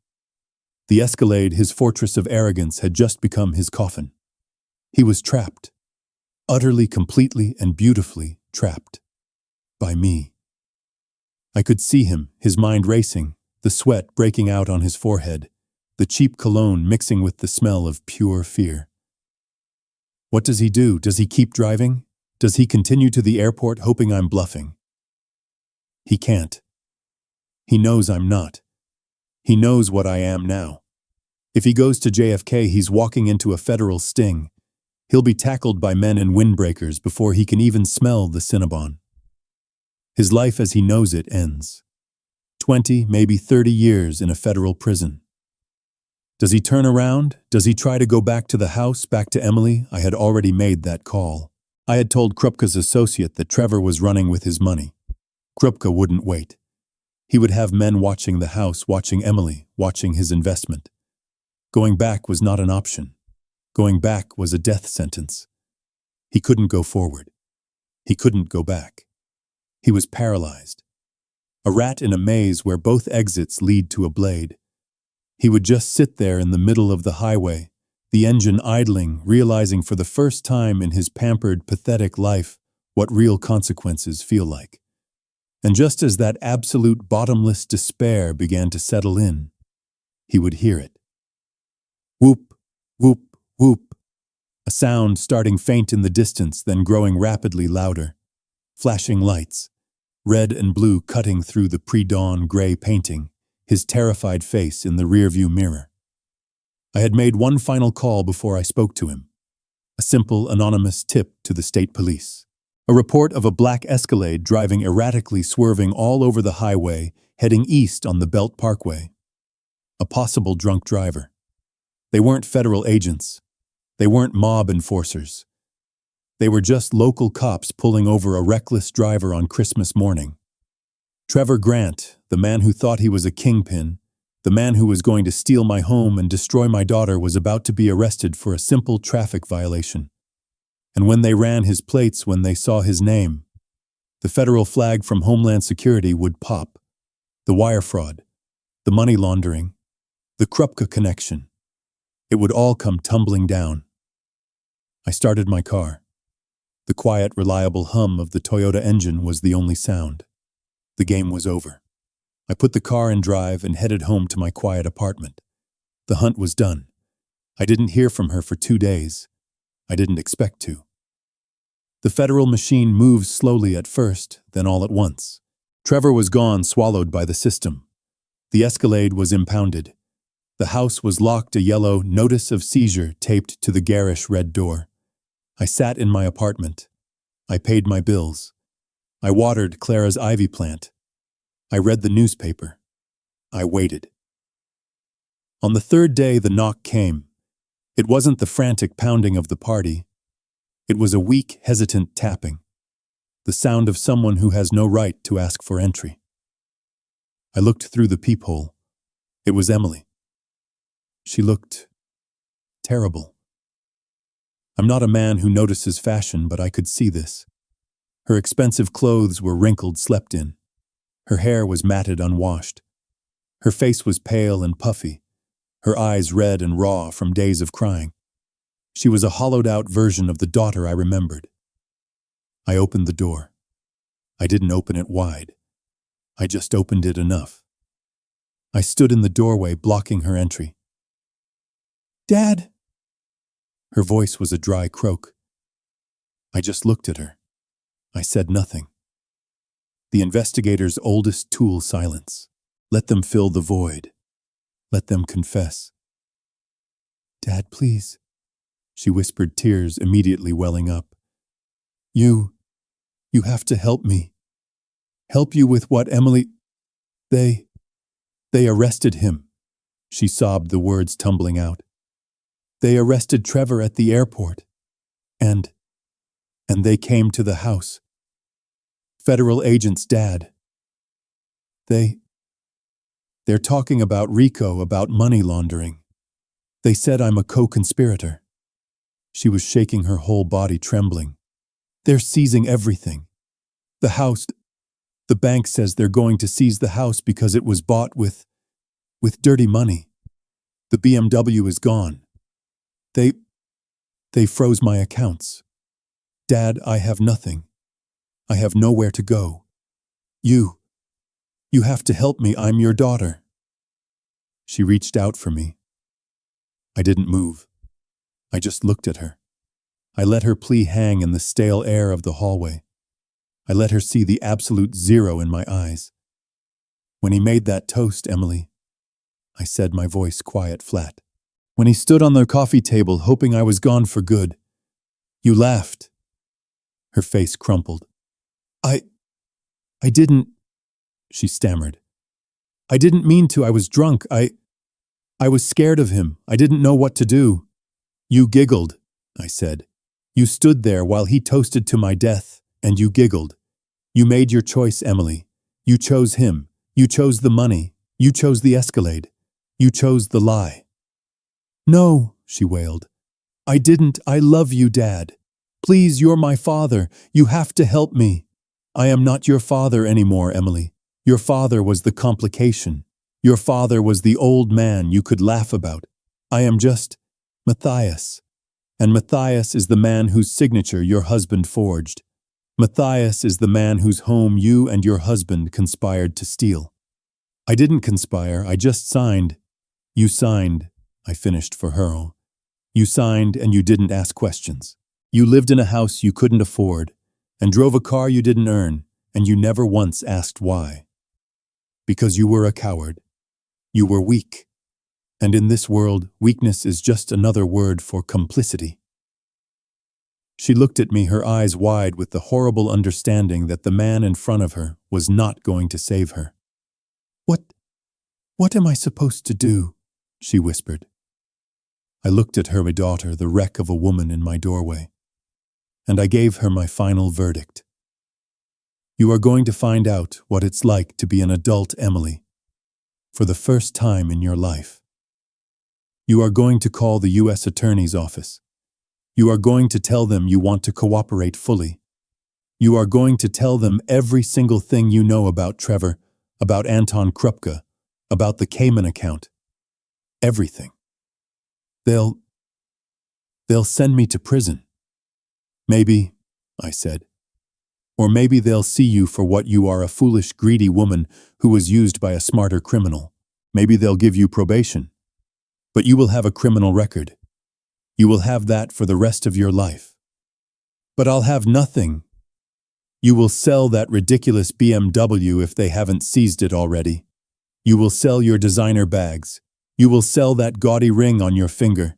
The Escalade, his fortress of arrogance, had just become his coffin. He was trapped. Utterly, completely, and beautifully trapped. By me. I could see him, his mind racing, the sweat breaking out on his forehead, the cheap cologne mixing with the smell of pure fear. What does he do? Does he keep driving? Does he continue to the airport hoping I'm bluffing? He can't. He knows I'm not. He knows what I am now. If he goes to JFK, he's walking into a federal sting. He'll be tackled by men in windbreakers before he can even smell the Cinnabon. His life as he knows it ends. 20, maybe 30 years in a federal prison. Does he turn around? Does he try to go back to the house, back to Emily? I had already made that call. I had told Krupke's associate that Trevor was running with his money. Krupke wouldn't wait. He would have men watching the house, watching Emily, watching his investment. Going back was not an option. Going back was a death sentence. He couldn't go forward. He couldn't go back. He was paralyzed. A rat in a maze where both exits lead to a blade. He would just sit there in the middle of the highway, the engine idling, realizing for the first time in his pampered, pathetic life what real consequences feel like. And just as that absolute bottomless despair began to settle in, he would hear it. Whoop, whoop, whoop. A sound starting faint in the distance, then growing rapidly louder. Flashing lights, red and blue cutting through the pre-dawn gray painting, his terrified face in the rearview mirror. I had made one final call before I spoke to him. A simple, anonymous tip to the state police. A report of a black Escalade driving erratically, swerving all over the highway, heading east on the Belt Parkway. A possible drunk driver. They weren't federal agents. They weren't mob enforcers. They were just local cops pulling over a reckless driver on Christmas morning. Trevor Grant, the man who thought he was a kingpin, the man who was going to steal my home and destroy my daughter, was about to be arrested for a simple traffic violation. And when they ran his plates, when they saw his name, the federal flag from Homeland Security would pop. The wire fraud, the money laundering, the Krupke connection. It would all come tumbling down. I started my car. The quiet, reliable hum of the Toyota engine was the only sound. The game was over. I put the car in drive and headed home to my quiet apartment. The hunt was done. I didn't hear from her for 2 days. I didn't expect to. The federal machine moved slowly at first, then all at once. Trevor was gone, swallowed by the system. The Escalade was impounded. The house was locked, a yellow notice of seizure taped to the garish red door. I sat in my apartment. I paid my bills. I watered Clara's ivy plant. I read the newspaper. I waited. On the third day, the knock came. It wasn't the frantic pounding of the party. It was a weak, hesitant tapping. The sound of someone who has no right to ask for entry. I looked through the peephole. It was Emily. She looked terrible. I'm not a man who notices fashion, but I could see this. Her expensive clothes were wrinkled, slept in. Her hair was matted, unwashed. Her face was pale and puffy. her eyes red and raw from days of crying. She was a hollowed-out version of the daughter I remembered. I opened the door. I didn't open it wide. I just opened it enough. I stood in the doorway, blocking her entry. "Dad!" Her voice was a dry croak. I just looked at her. I said nothing. The investigator's oldest tool, silence. Let them fill the void. Let them confess. "Dad, please," she whispered, tears immediately welling up. You have to help me. Help you with what, Emily? They arrested him." She sobbed, the words tumbling out. "They arrested Trevor at the airport. And they came to the house. Federal agents, Dad. They're talking about Rico, about money laundering. They said I'm a co-conspirator." She was shaking, her whole body trembling. "They're seizing everything. The house. The bank says they're going to seize the house because it was bought with dirty money. The BMW is gone. They froze my accounts. Dad, I have nothing. I have nowhere to go. You have to help me. I'm your daughter." She reached out for me. I didn't move. I just looked at her. I let her plea hang in the stale air of the hallway. I let her see the absolute zero in my eyes. "When he made that toast, Emily," I said, my voice quiet, flat. "When he stood on the coffee table hoping I was gone for good, you laughed." Her face crumpled. I didn't," she stammered. "I didn't mean to. I was drunk. I was scared of him. I didn't know what to do." "You giggled," I said. "You stood there while he toasted to my death, and you giggled. You made your choice, Emily. You chose him. You chose the money. You chose the Escalade. You chose the lie." "No," she wailed. "I didn't. I love you, Dad. Please, you're my father. You have to help me." "I am not your father anymore, Emily. Your father was the complication. Your father was the old man you could laugh about. I am just Matthias. And Matthias is the man whose signature your husband forged. Matthias is the man whose home you and your husband conspired to steal." "I didn't conspire. I just signed." "You signed," I finished for her. "You signed and you didn't ask questions. You lived in a house you couldn't afford and drove a car you didn't earn, and you never once asked why. Because you were a coward. You were weak. And in this world, weakness is just another word for complicity." She looked at me, her eyes wide with the horrible understanding that the man in front of her was not going to save her. What am I supposed to do?" she whispered. I looked at her daughter, the wreck of a woman in my doorway, and I gave her my final verdict. "You are going to find out what it's like to be an adult, Emily, for the first time in your life. You are going to call the U.S. Attorney's Office. You are going to tell them you want to cooperate fully. You are going to tell them every single thing you know about Trevor, about Anton Krupke, about the Cayman account. Everything. They'll send me to prison." "Maybe," I said. "Or maybe they'll see you for what you are, a foolish, greedy woman who was used by a smarter criminal. Maybe they'll give you probation. But you will have a criminal record. You will have that for the rest of your life." "But I'll have nothing." "You will sell that ridiculous BMW if they haven't seized it already. You will sell your designer bags. You will sell that gaudy ring on your finger.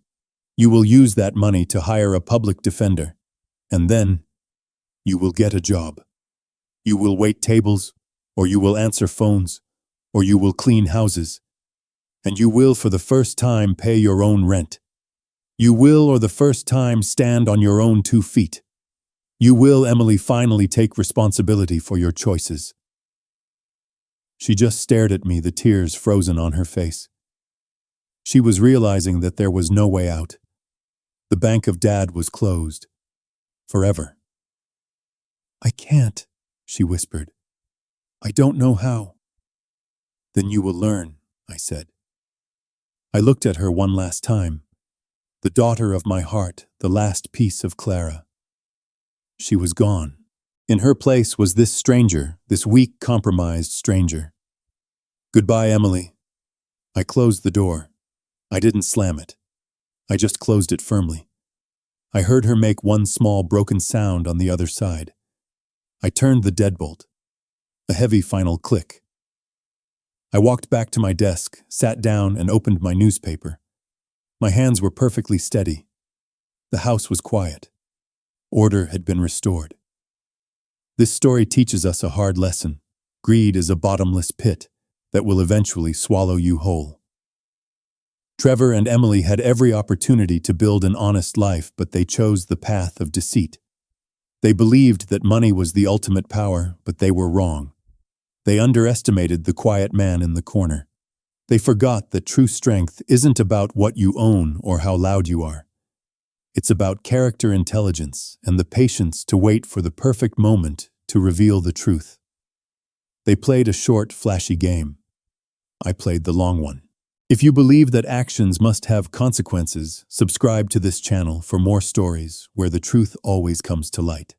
You will use that money to hire a public defender. And then you will get a job. You will wait tables, or you will answer phones, or you will clean houses. And you will, for the first time, pay your own rent. You will, or the first time, stand on your own 2 feet. You will, Emily, finally take responsibility for your choices." She just stared at me, the tears frozen on her face. She was realizing that there was no way out. The bank of Dad was closed. Forever. "I can't," she whispered. "I don't know how." "Then you will learn," I said. I looked at her one last time. The daughter of my heart, the last piece of Clara. She was gone. In her place was this stranger, this weak, compromised stranger. Goodbye, Emily. I closed the door. I didn't slam it. I just closed it firmly. I heard her make one small broken sound on the other side. I turned the deadbolt. A heavy final click. I walked back to my desk, sat down, and opened my newspaper. My hands were perfectly steady. The house was quiet. Order had been restored. This story teaches us a hard lesson. Greed is a bottomless pit that will eventually swallow you whole. Trevor and Emily had every opportunity to build an honest life, but they chose the path of deceit. They believed that money was the ultimate power, but they were wrong. They underestimated the quiet man in the corner. They forgot that true strength isn't about what you own or how loud you are. It's about character intelligence and the patience to wait for the perfect moment to reveal the truth. They played a short, flashy game. I played the long one. If you believe that actions must have consequences, subscribe to this channel for more stories where the truth always comes to light.